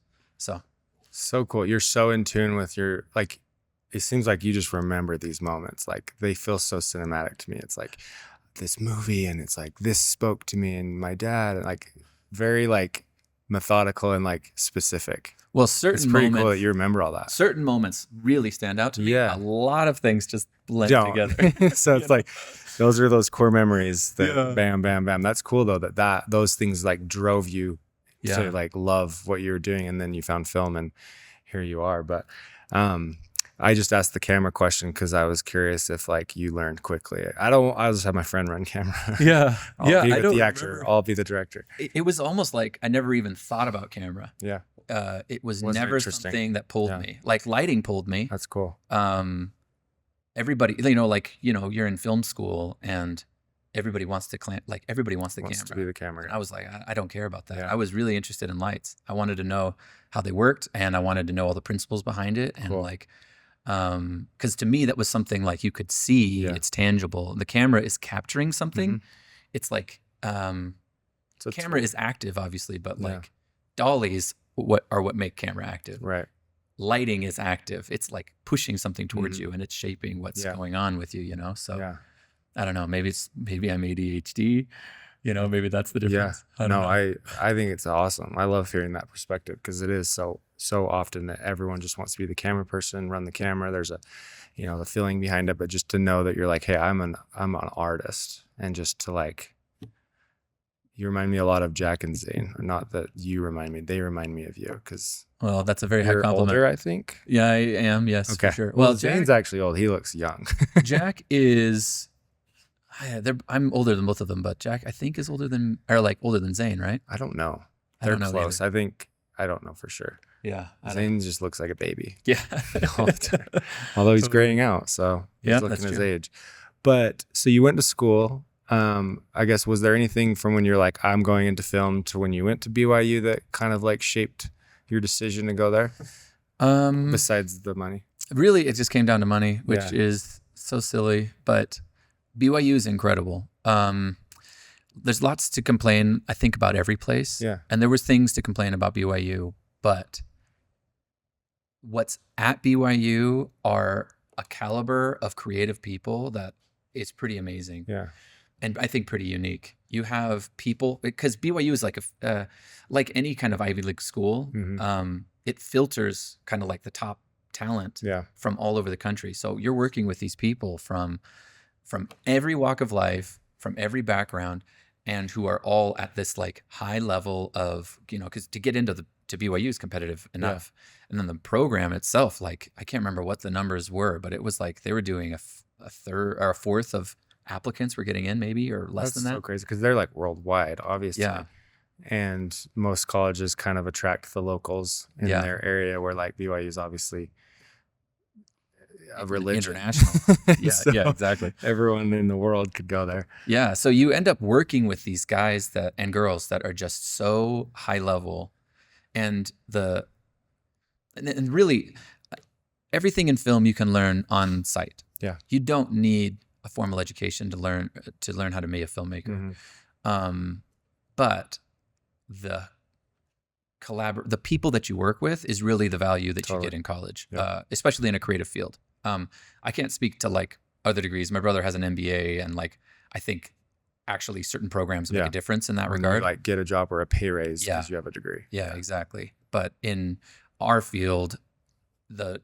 So cool. You're so in tune with your, like, it seems like you just remember these moments. Like they feel so cinematic to me. It's like this movie and it's like, this spoke to me and my dad, and like very like methodical and like specific. Well, It's certain pretty moments, cool that you remember all that. certain moments really stand out to me. Yeah. A lot of things just blend Don't. together. So it's like, those are those core memories that Yeah. bam, bam, bam. That's cool though, that those things like drove you Yeah. to like love what you were doing, and then you found film and here you are. But I just asked the camera question because I was curious if like you learned quickly. I'll just have my friend run camera. Yeah. I'll be I with don't the actor. remember. I'll be the director. It was almost like I never even thought about camera. Yeah. It was Wasn't never interesting. something that pulled Yeah. me. Like lighting pulled me. That's cool. Everybody, you're in film school and everybody wants to everybody wants the Wants to camera. be the camera And guy. I was like, I don't care about that. Yeah. I was really interested in lights. I wanted to know how they worked, and I wanted to know all the principles behind it. And Cool. like, because to me that was something like you could see, Yeah. it's tangible. The camera is capturing something. Mhm. It's like, So camera is active, obviously, but Yeah. like dollies what make camera active. right. Lighting is active. It's like pushing something towards Mhm. you, and it's shaping what's Yeah. going on with you. So Yeah. I don't know. Maybe I'm ADHD. Maybe that's the Yeah. difference. I don't know. I think it's awesome. I love hearing that perspective because it is so often that everyone just wants to be the camera person, run the camera. There's a, the feeling behind it, but just to know that you're like, hey, I'm an artist, and just to like, you remind me a lot of Jack and Zane. Not that you remind me, they remind me of you because Well, that's a very high you're compliment. older, I think. Yeah, I am. Yes, Okay. for sure. Well, Well, Zane's actually old. He looks young. Jack is. I'm older than both of them, but Jack I think is older than Zane, right? I don't know. I They're don't know close. either. I don't know for sure. Yeah. Zane just looks like a baby. Yeah. all the time. Although he's graying out, so he's Yeah, looking that's his true. age. But so you went to school. I guess, was there anything from when you're like, I'm going into film, to when you went to BYU that kind of like shaped your decision to go there, besides the money? Really, it just came down to money, which Yeah. is so silly, but BYU is incredible. There's lots to complain, I think, about every place. Yeah. And there was things to complain about BYU, but what's at BYU are a caliber of creative people that is pretty amazing. Yeah. And I think pretty unique. You have people, because BYU is like any kind of Ivy League school. It filters kind of like the top talent from all over the country. So you're working with these people from every walk of life, from every background, and who are all at this like high level of, because to get into to BYU is competitive enough. And then the program itself, like I can't remember what the numbers were, but it was like they were doing a third or a fourth of applicants were getting in, maybe, or less than that. That's so crazy because they're like worldwide, obviously. Yeah. And most colleges kind of attract the locals in their area, where like BYU is obviously a religion. International. Yeah, So yeah, exactly. Everyone in the world could go there. Yeah. So you end up working with these guys and girls that are just so high level, and really everything in film you can learn on site. Yeah. You don't need a formal education to learn how to be a filmmaker. But the people that you work with is really the value that you get in college, especially in a creative field. I can't speak to like other degrees. My brother has an MBA, and like I think actually certain programs make a difference in that regard. You like get a job or a pay raise because you have a degree. Yeah, exactly. But in our field, the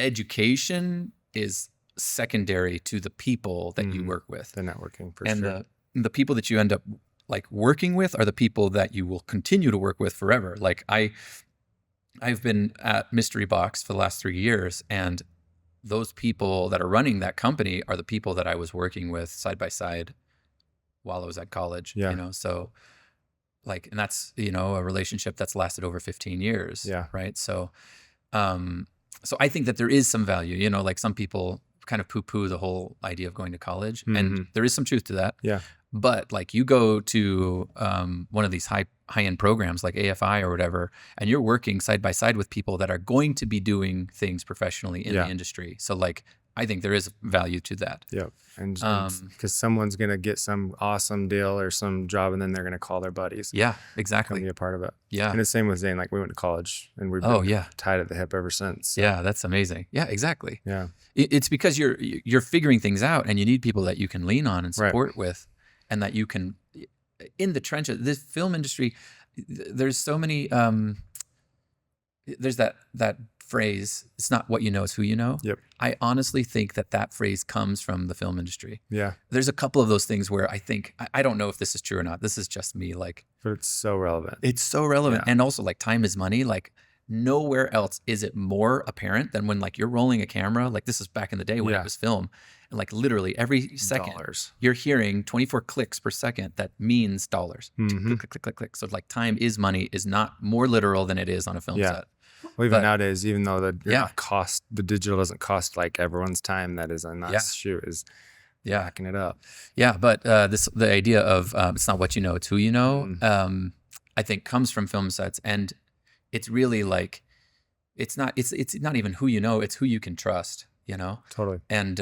education is secondary to the people that you work with. The networking, for and sure. the people that you end up like working with are the people that you will continue to work with forever. Like I've been at Mystery Box for the last 3 years, and those people that are running that company are the people that I was working with side by side while I was at college. Yeah. So like, and that's, a relationship that's lasted over 15 years. Yeah. Right. So, so I think that there is some value, like some people kind of poo-poo the whole idea of going to college, and there is some truth to that. Yeah. But like you go to one of these high-end programs like AFI or whatever, and you're working side by side with people that are going to be doing things professionally in the industry. So like, I think there is value to that. Yeah. And because someone's going to get some awesome deal or some job, and then they're going to call their buddies. Yeah, exactly. Come be a part of it. Yeah. And the same with Zane. Like we went to college, and we've been tied at the hip ever since. So. Yeah, that's amazing. Yeah, exactly. Yeah. It's because you're figuring things out, and you need people that you can lean on and support with, and that you can, in the trenches. This film industry, there's so many. There's that phrase, it's not what you know, it's who you know. Yep. I honestly think that phrase comes from the film industry. Yeah. There's a couple of those things where I think, I don't know if this is true or not. This is just me. Like, but it's so relevant. It's so relevant. Yeah. And also like time is money. Like nowhere else is it more apparent than when like you're rolling a camera. Like this is back in the day when it was film. And like literally every second you're hearing 24 clicks per second. That means dollars. Click, click, click, click, click. So like time is money is not more literal than it is on a film set. Well, even nowadays, even though the digital doesn't cost like everyone's time that is on that shoot is backing it up. Yeah, but the idea of it's not what you know, it's who you know, I think comes from film sets, and it's really like it's not even who you know, it's who you can trust, Totally. And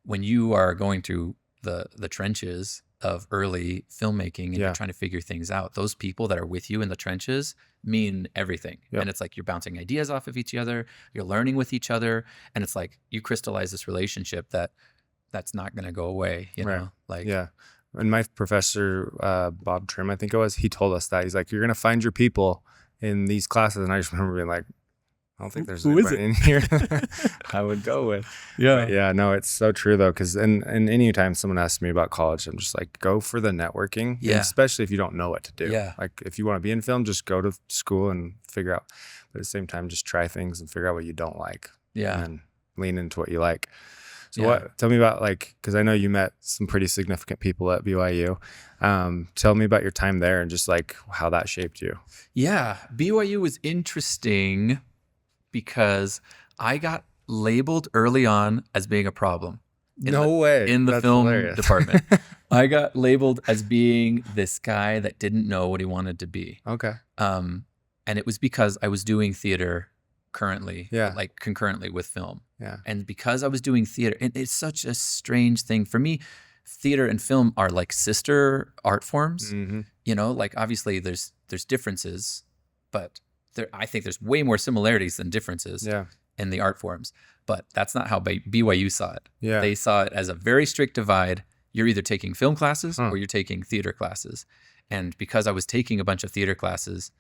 when you are going through the trenches of early filmmaking and you're trying to figure things out, those people that are with you in the trenches mean everything. Yep. And it's like you're bouncing ideas off of each other, you're learning with each other, and it's like you crystallize this relationship that's not going to go away, you know? Like and my professor Bob Trim, I think it was, he told us that. He's like, you're going to find your people in these classes. And I just remember being like, I don't think there's anybody in here I would go with. Yeah. But yeah, no, it's so true though. Cause and anytime someone asks me about college, I'm just like, go for the networking. Yeah. Especially if you don't know what to do. Yeah. Like if you want to be in film, just go to school and figure out, but at the same time, just try things and figure out what you don't like. Yeah. And lean into what you like. So tell me about like, cause I know you met some pretty significant people at BYU. Tell me about your time there and just like how that shaped you. Yeah. BYU was interesting because I got labeled early on as being a problem. In the film department. I got labeled as being this guy that didn't know what he wanted to be. Okay. And it was because I was doing theater concurrently with film. Yeah. And because I was doing theater, and it's such a strange thing for me. Theater and film are like sister art forms. Like obviously there's differences, but I think there's way more similarities than differences Yeah. in the art forms, but that's not how BYU saw it. Yeah. They saw it as a very strict divide. You're either taking film classes Huh. or you're taking theater classes. And because I was taking a bunch of theater classes,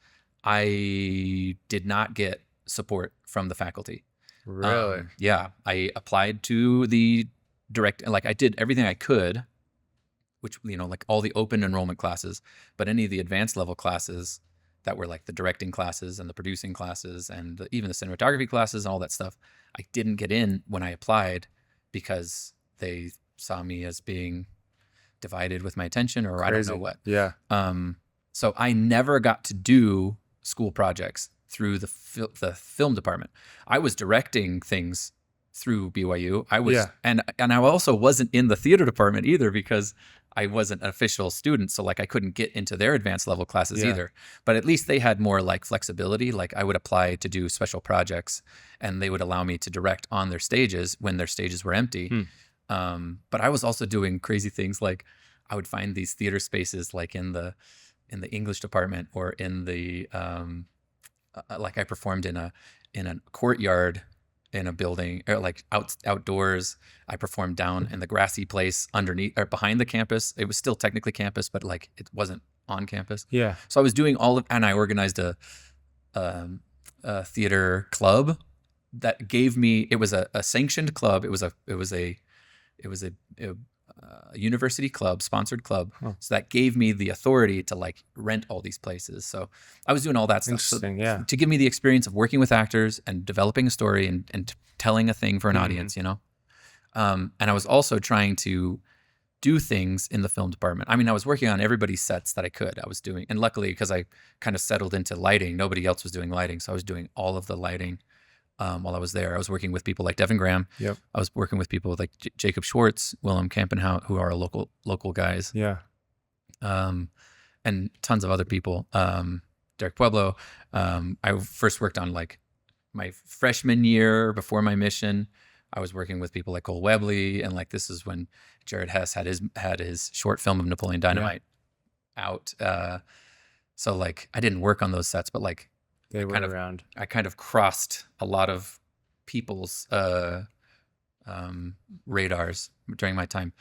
I did not get support from the faculty. Really? Yeah. I applied to the direct, like I did everything I could, which, you know, like all the open enrollment classes, but any of the advanced level classes that were like the directing classes and the producing classes and even the cinematography classes and all that stuff, I didn't get in when I applied because they saw me as being divided with my attention, or I don't know what. Yeah. So I never got to do school projects through the film department. I was directing things through BYU. I was, and I also wasn't in the theater department either because I wasn't an official student. So like I couldn't get into their advanced level classes either, but at least they had more like flexibility. Like I would apply to do special projects and they would allow me to direct on their stages when their stages were empty. But I was also doing crazy things. Like I would find these theater spaces like in the English department or in the, like I performed in a courtyard in a building, or like outdoors. I performed down in the grassy place underneath or behind the campus. It was still technically campus, but like it wasn't on campus. Yeah. So I was doing and I organized a theater club that gave me. It was a sanctioned club. It was a university club, sponsored club. So that gave me the authority to like rent all these places. So I was doing all that stuff. Interesting, To give me the experience of working with actors and developing a story and telling a thing for an audience, you know? And I was also trying to do things in the film department. I mean, I was working on everybody's sets that I could. I was doing, and luckily because I kind of settled into lighting, nobody else was doing lighting. So I was doing all of the lighting. While I was there, I was working with people like Devin Graham. Yep. I was working with people like Jacob Schwartz, Willem Kampenhout, who are local guys. Yeah. And tons of other people. Derek Pueblo. I first worked on like my freshman year before my mission. I was working with people like Cole Webley, and like this is when Jared Hess had his short film of Napoleon Dynamite out. So like I didn't work on those sets, but like they were around. I kind of crossed a lot of people's radars during my time.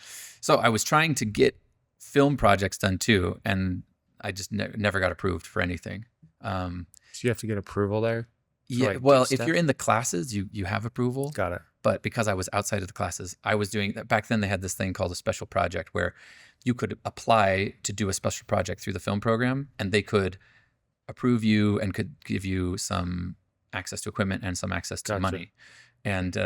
So I was trying to get film projects done too, and I just never got approved for anything. So you have to get approval there? Yeah, like well, if you're in the classes, you have approval. Got it. But because I was outside of the classes, I was doing that. Back then they had this thing called a special project where you could apply to do a special project through the film program, and they could approve you and could give you some access to equipment and some access to money. And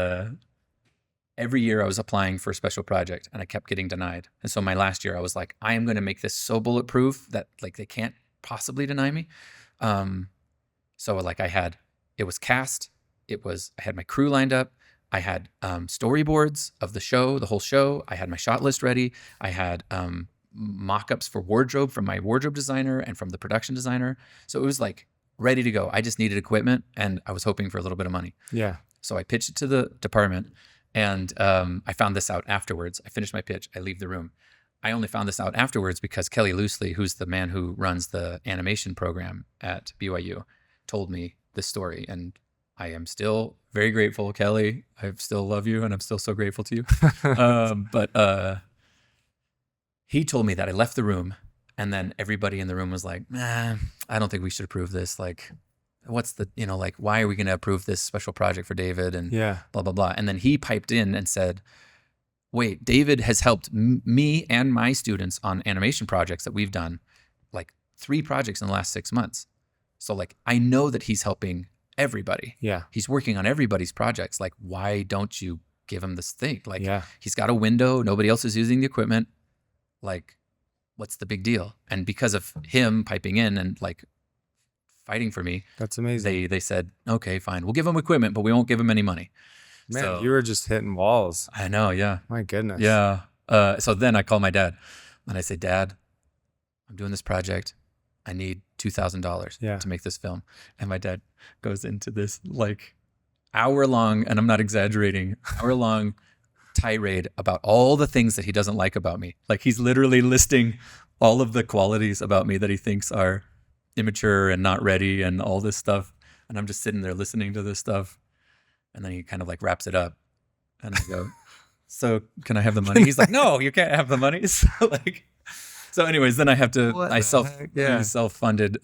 every year I was applying for a special project and I kept getting denied. And so my last year I was like, I am going to make this so bulletproof that like they can't possibly deny me. So like it was cast. I had my crew lined up. I had storyboards of the show, the whole show. I had my shot list ready. I had mock-ups for wardrobe from my wardrobe designer and from the production designer. So it was like ready to go. I just needed equipment and I was hoping for a little bit of money. Yeah. So I pitched it to the department and I found this out afterwards. I finished my pitch. I leave the room. I only found this out afterwards because Kelly Loosely, who's the man who runs the animation program at BYU, told me this story. And I am still very grateful, Kelly. I still love you and I'm still so grateful to you. But he told me that. I left the room and then everybody in the room was like, I don't think we should approve this. Like, what's the, like, why are we going to approve this special project for David and blah, blah, blah. And then he piped in and said, wait, David has helped me and my students on animation projects that we've done, like 3 projects in the last 6 months. So like, I know that he's helping everybody. Yeah. He's working on everybody's projects. Like, why don't you give him this thing? Like, he's got a window. Nobody else is using the equipment. Like, what's the big deal? And because of him piping in and like fighting for me, that's amazing. They said, okay, fine. We'll give him equipment, but we won't give him any money. Man, so, you were just hitting walls. I know. Yeah. My goodness. Yeah. So then I call my dad and I say, Dad, I'm doing this project. I need $2,000 to make this film. And my dad goes into this like hour-long, and I'm not exaggerating, hour-long tirade about all the things that he doesn't like about me. Like he's literally listing all of the qualities about me that he thinks are immature and not ready and all this stuff. And I'm just sitting there listening to this stuff. And then he kind of like wraps it up. And I go, so can I have the money? He's like, no, you can't have the money. So anyways, then I have to, I self-funded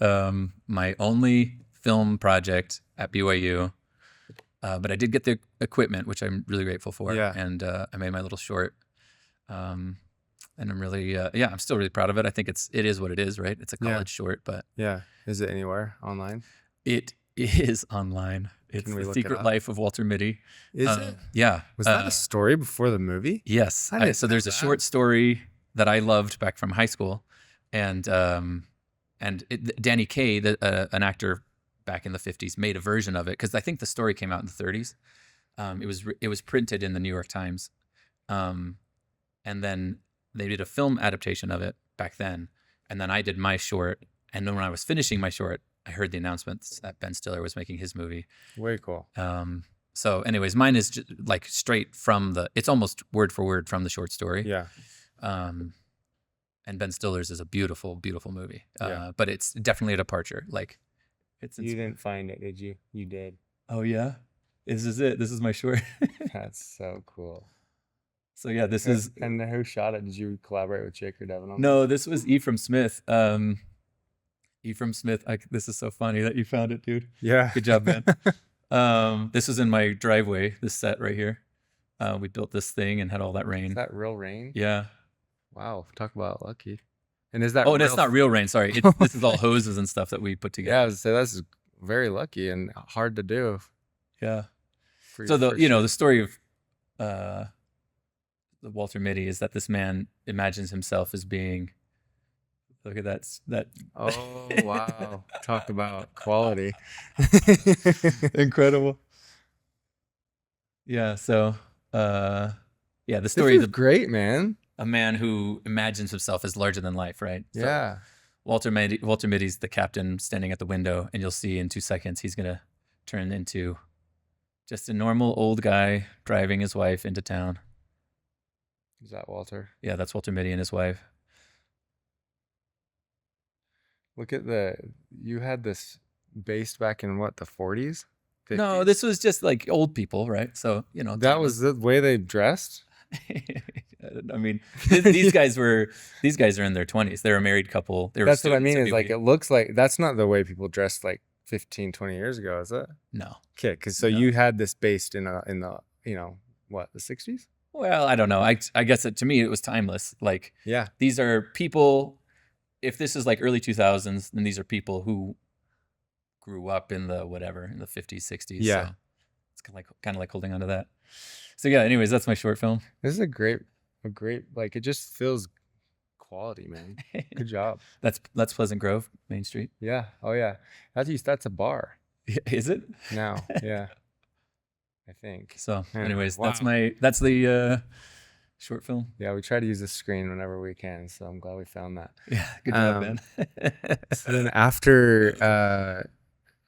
my only film project at BYU. But I did get the equipment, which I'm really grateful for. Yeah. And I made my little short. And I'm really, I'm still really proud of it. I think it is what it is, right? It's a college short, but yeah. Is it anywhere online? it is online. It's The Secret Life of Walter Mitty. Is it? Yeah. Was that a story before the movie? Yes. So there's a short story that I loved back from high school, and Danny Kaye, an actor back in the 50s, made a version of it because I think the story came out in the 30s. It was printed in the New York Times, and then they did a film adaptation of it back then, and then I did my short. And then when I was finishing my short, I heard the announcements that Ben Stiller was making his movie. Way cool. So anyways, mine is just like straight from it's almost word for word from the short story. Yeah. And Ben Stiller's is a beautiful, beautiful movie. But it's definitely a departure. Like, you didn't find it, did you? You did. Oh yeah, this is it. This is my short. That's so cool. So yeah, this is. And who shot it? Did you collaborate with Jake or Devin on No, this was Ephraim Smith. Ephraim Smith. This is so funny that you found it, dude. Yeah. Good job, man. This was in my driveway. This set right here. We built this thing and had all that rain. Is that real rain? Yeah. Wow. Talk about lucky. And is that? Oh, that's not real rain. Sorry. This is all hoses and stuff that we put together. Yeah, I was say that's very lucky and hard to do. Yeah. So the story of the Walter Mitty is that this man imagines himself as being. Look at that. Oh wow! Talk about quality. Incredible. Yeah. So the story is great, man. A man who imagines himself as larger than life, right? Yeah. So Walter Mitty's the captain standing at the window, and you'll see in 2 seconds he's gonna turn into just a normal old guy driving his wife into town. Is that Walter? Yeah, that's Walter Mitty and his wife. Look at you had this based back in what, the 40s? 50s? No, this was just like old people, right? So, that was the way they dressed? I mean, these guys are in their 20s. They're a married couple. That's what I mean is like, it looks like that's not the way people dressed like 15, 20 years ago, is it? No. Okay, because you had this based in the what, the 60s? Well, I don't know. I guess to me it was timeless. Like, yeah, these are people. If this is like early 2000s, then these are people who grew up in the 50s, 60s. Yeah, so it's kind of like holding on to that. So yeah. Anyways, that's my short film. This is a great like, it just feels quality, man. Good job. That's Pleasant Grove, Main Street. Yeah. Oh yeah. That's a bar. Is it now? Yeah. I think so. Yeah. Anyways, Wow. that's the short film. Yeah, we try to use the screen whenever we can, so I'm glad we found that. Yeah, good job, man. So then after,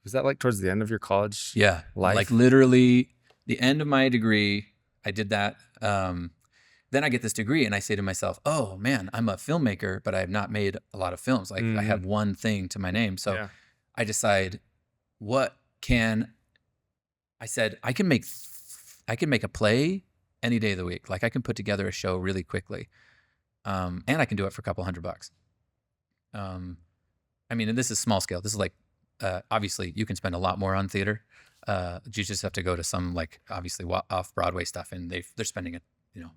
was that like towards the end of your college? Yeah, life? Like literally the end of my degree. I did that. Then I get this degree, and I say to myself, "Oh man, I'm a filmmaker, but I have not made a lot of films. Like I have one thing to my name." So I decide, I said I can make a play any day of the week. Like I can put together a show really quickly. And I can do it for a couple $100. I mean, and this is small scale. This is like, obviously you can spend a lot more on theater. You just have to go to some like obviously off Broadway stuff, and they're spending it,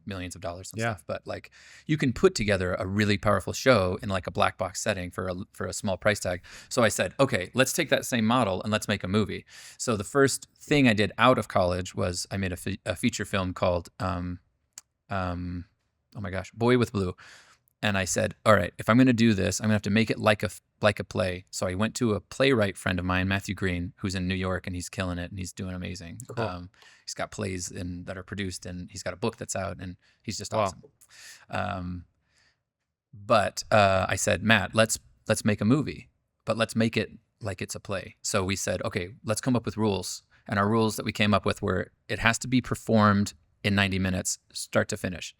millions of dollars and stuff. But like you can put together a really powerful show in like a black box setting for a small price tag. So I said, okay, let's take that same model and let's make a movie. So the first thing I did out of college was I made a feature film called, oh my gosh, Boy with Blue. And I said, all right, if I'm going to do this, I'm going to have to make it like a play. So I went to a playwright friend of mine, Matthew Green, who's in New York, and he's killing it, and he's doing amazing. Cool. He's got plays that are produced, and he's got a book that's out, and he's just awesome. But I said, Matt, let's make a movie, but let's make it like it's a play. So we said, okay, let's come up with rules. And our rules that we came up with were it has to be performed in 90 minutes, start to finish.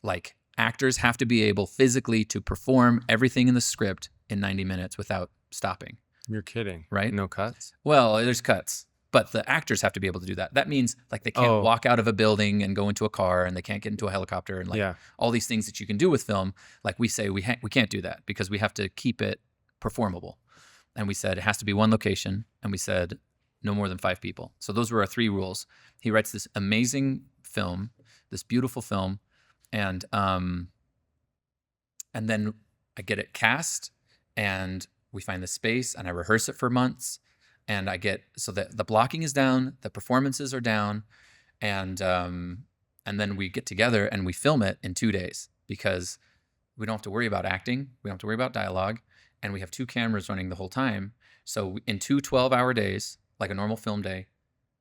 Like, actors have to be able physically to perform everything in the script in 90 minutes without stopping. You're kidding. right? No cuts? Well, there's cuts, but the actors have to be able to do that. That means like they can't walk out of a building and go into a car, and they can't get into a helicopter, and like all these things that you can do with film. Like we say, we can't do that because we have to keep it performable. And we said it has to be one location, and we said no more than 5 people. So those were our 3 rules. He writes this amazing film, this beautiful film, and then I get it cast, and we find the space, and I rehearse it for months, and I get so that the blocking is down, the performances are down, and then we get together and we film it in 2 days because we don't have to worry about acting, we don't have to worry about dialogue, and we have 2 cameras running the whole time. So in 2 12-hour days, like a normal film day,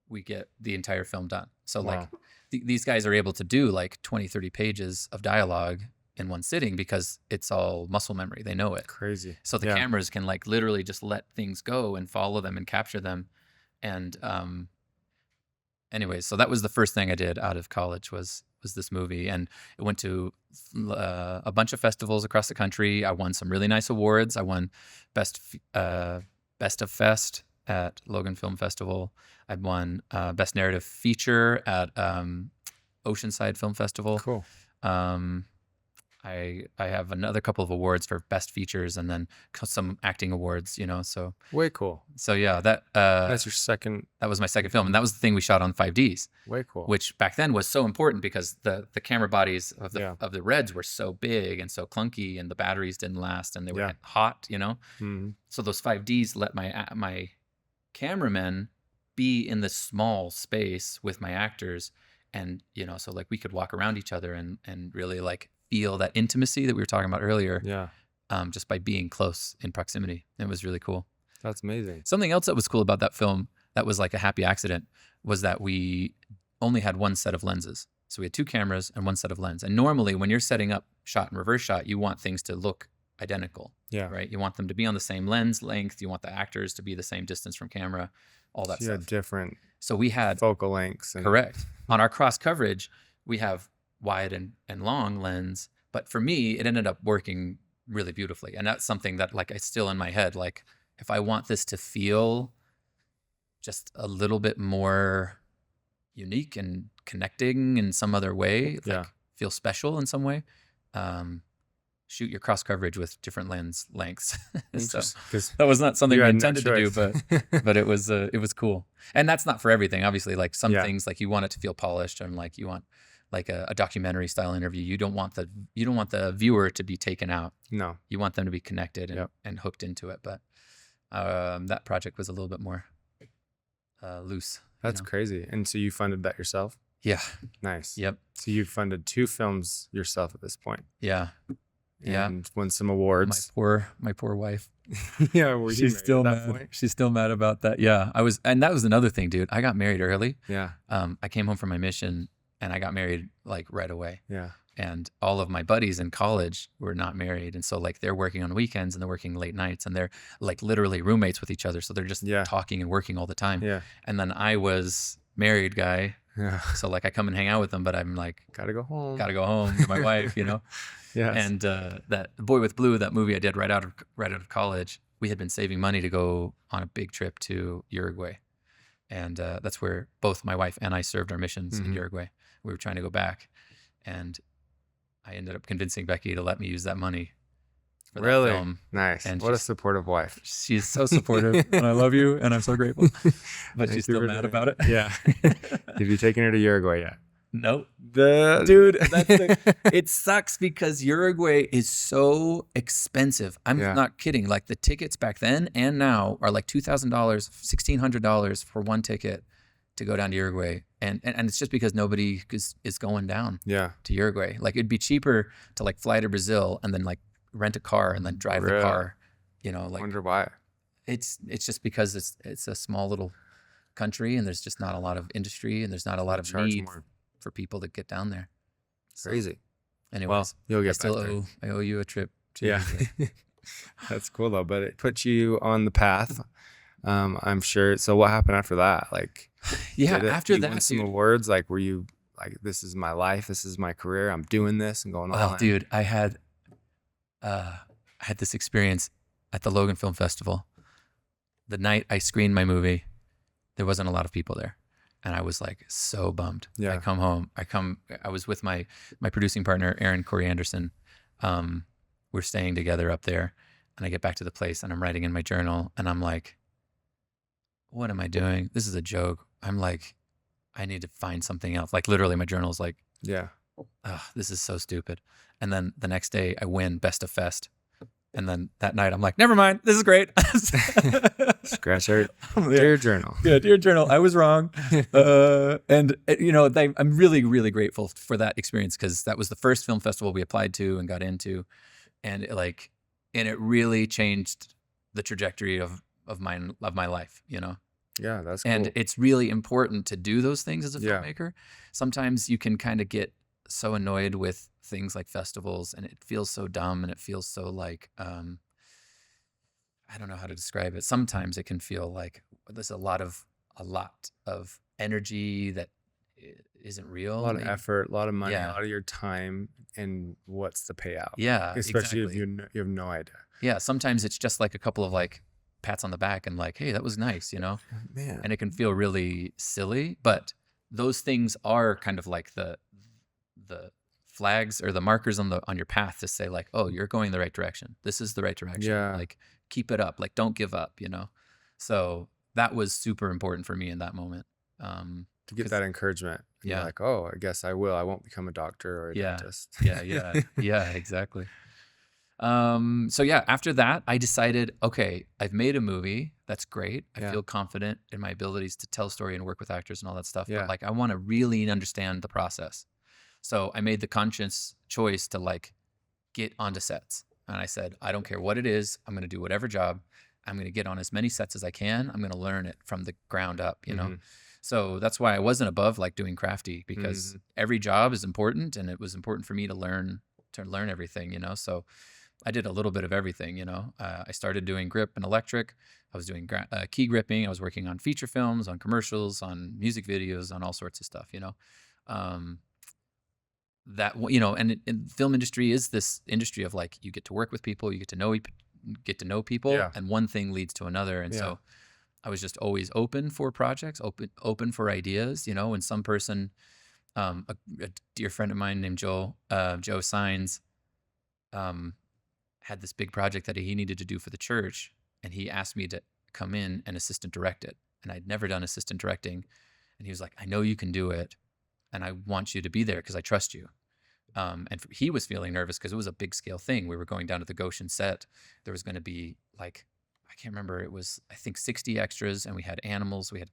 we get the entire film done. So like these guys are able to do like 20, 30 pages of dialogue in one sitting because it's all muscle memory. They know it. Crazy. So the cameras can like literally just let things go and follow them and capture them. And anyways, so that was the first thing I did out of college was this movie, and it went to a bunch of festivals across the country. I won some really nice awards. I won best of fest at Logan Film Festival. I won best narrative feature at Oceanside Film Festival. Cool. I have another couple of awards for best features, and then some acting awards, so way cool. So yeah, that's your second. That was my second film, and that was the thing we shot on 5Ds. Way cool. Which back then was so important because the camera bodies of the Reds were so big and so clunky, and the batteries didn't last, and they were hot, Mm-hmm. So those 5Ds let my cameramen be in this small space with my actors, and so like we could walk around each other and really like feel that intimacy that we were talking about earlier. Just by being close in proximity. It was really cool. That's amazing. Something else that was cool about that film that was like a happy accident was that we only had one set of lenses. So we had 2 cameras and one set of lens. And normally when you're setting up shot and reverse shot, you want things to look identical. Right? You want them to be on the same lens length. You want the actors to be the same distance from camera, all that stuff. Different. So we had focal lengths. Correct. On our cross coverage, we have wide and long lens. But for me, it ended up working really beautifully. And that's something that like I still in my head, like if I want this to feel just a little bit more unique and connecting in some other way, like feel special in some way, shoot your cross coverage with different lens lengths. So that was not something we intended to do, but it was cool. And that's not for everything. Obviously, like some things, like you want it to feel polished, and like you want like a documentary style interview. You don't want the viewer to be taken out. No, you want them to be connected and hooked into it. But that project was a little bit more loose. That's crazy. And so you funded that yourself? Yeah. Nice. Yep. So you funded 2 films yourself at this point? Yeah. And won some awards. My poor wife. She's still mad. Point? She's still mad about that. Yeah. And that was another thing, dude. I got married early. Yeah. I came home from my mission and I got married like right away. Yeah. And all of my buddies in college were not married. And so like they're working on weekends and they're working late nights, and they're like literally roommates with each other. So they're just talking and working all the time. Yeah. And then I was married guy. Yeah. So like I come and hang out with them, but I'm like, gotta go home to my wife, Yes. And that Boy with Blue, that movie I did right out of college, we had been saving money to go on a big trip to Uruguay. And that's where both my wife and I served our missions in Uruguay. We were trying to go back, and I ended up convincing Becky to let me use that money for that film. Nice. And what a supportive wife. She's so supportive, and I love you, and I'm so grateful. But she's still mad about it. Yeah. Have you taken her to Uruguay yet? Nope. Dude, it sucks because Uruguay is so expensive. I'm not kidding. Like the tickets back then and now are like $2,000, $1,600 for one ticket to go down to Uruguay. And it's just because nobody is going down to Uruguay. Like it'd be cheaper to like fly to Brazil and then like rent a car and then drive the car, like. Wonder why. It's just because it's a small little country, and there's just not a lot of industry, and there's not a lot of need for people to get down there. Crazy. Anyways, well, you'll get I owe you a trip. To That's cool though. But it put you on the path. I'm sure. So what happened after that? Like, after that, won some awards. Like, were you like, this is my life, this is my career, I'm doing this and going on? Well, dude, I had this experience at the Logan Film Festival the night I screened my movie, there wasn't a lot of people there. And I was like so bummed. Yeah. I come home. I was with my producing partner, Aaron Anderson. We're staying together up there. And I get back to the place and I'm writing in my journal and I'm like, what am I doing? This is a joke. I'm like, I need to find something else. Like literally my journal is like, Yeah. this is so stupid. And then the next day I win Best of Fest. And then that night I'm like, never mind. This is great. Scratch out. Dear journal. Yeah, dear journal. I was wrong. And you know, I'm really, really grateful for that experience because that was the first film festival we applied to and got into. And it really changed the trajectory of my life, you know? Yeah, that's cool. And it's really important to do those things as a Yeah. filmmaker. Sometimes you can kind of get so annoyed with things like festivals and it feels so dumb and it feels so like, I don't know how to describe it. Sometimes it can feel like there's a lot of energy that isn't real. A lot of effort, a lot of money, Yeah. a lot of your time, and what's the payout? Yeah, Especially exactly. if you have no idea. Yeah, sometimes it's just like a couple of like pats on the back and like, hey, that was nice, you know? Man. And it can feel really silly, but those things are kind of like the flags or the markers on your path to say like, oh, you're going the right direction. This is the right direction. Yeah. Like keep it up. Like don't give up, you know? So that was super important for me in that moment. To get that encouragement. And Yeah. You're like, oh, I guess I will. I won't become a doctor or a Yeah. dentist. Yeah, exactly. So yeah, after that, I decided, okay, I've made a movie. That's great. I Yeah. feel confident in my abilities to tell story and work with actors and all that stuff. Yeah. But like, I want to really understand the process. So I made the conscious choice to like get onto sets. And I said, I don't care what it is. I'm going to do whatever job. I'm going to get on as many sets as I can. I'm going to learn it from the ground up, you know? Mhm. So that's why I wasn't above like doing crafty because every job is important and it was important for me to learn everything, you know? So I did a little bit of everything, you know? I started doing grip and electric. I was doing key gripping. I was working on feature films, on commercials, on music videos, on all sorts of stuff, you know? That, you know, and the film industry is this industry of like, you get to work with people, you get to know people, Yeah. and one thing leads to another. And Yeah. so I was just always open for projects, open for ideas, you know, when some person, a dear friend of mine named Joe Sines, had this big project that he needed to do for the church. And he asked me to come in and assistant direct it. And I'd never done assistant directing. And he was like, I know you can do it. And I want you to be there because I trust you. He was feeling nervous because it was a big scale thing. We were going down to the Goshen set. There was going to be like, I can't remember. It was, I think, 60 extras, and we had animals. We had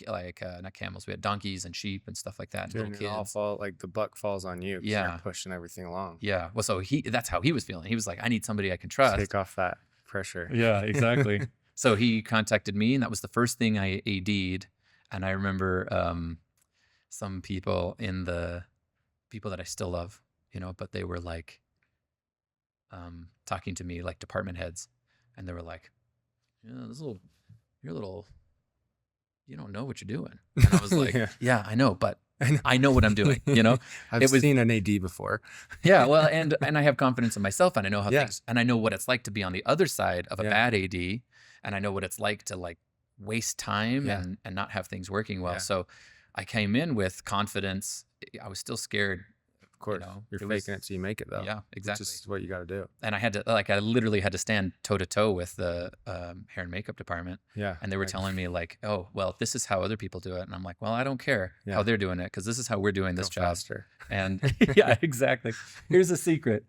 not camels. We had donkeys and sheep and stuff like that. And Dude, little and it all kids. like the buck falls on you. 'Cause Yeah. You're pushing everything along. Yeah. Well, so that's how he was feeling. He was like, I need somebody I can trust. Take off that pressure. Yeah, exactly. So he contacted me, and that was the first thing I AD'd. And I remember some people that I still love, you know, but they were like talking to me like department heads, and they were like, you don't know what you're doing. And I was like, yeah, I know, but I know what I'm doing, you know? I've seen an AD before. Yeah, well, and I have confidence in myself, and I know how Yeah. things, and I know what it's like to be on the other side of a Yeah. bad AD, and I know what it's like to like waste time Yeah. and not have things working well. Yeah. So I came in with confidence. I was still scared. Of course. You know, You're it faking was- it so you make it though. Yeah, exactly. Which is what you got to do. And I literally had to stand toe to toe with the hair and makeup department. Yeah. And they were Like, telling me like, oh, well, this is how other people do it. And I'm like, well, I don't care Yeah. how they're doing it because this is how we're doing this go job. faster. And yeah, exactly. Here's a secret.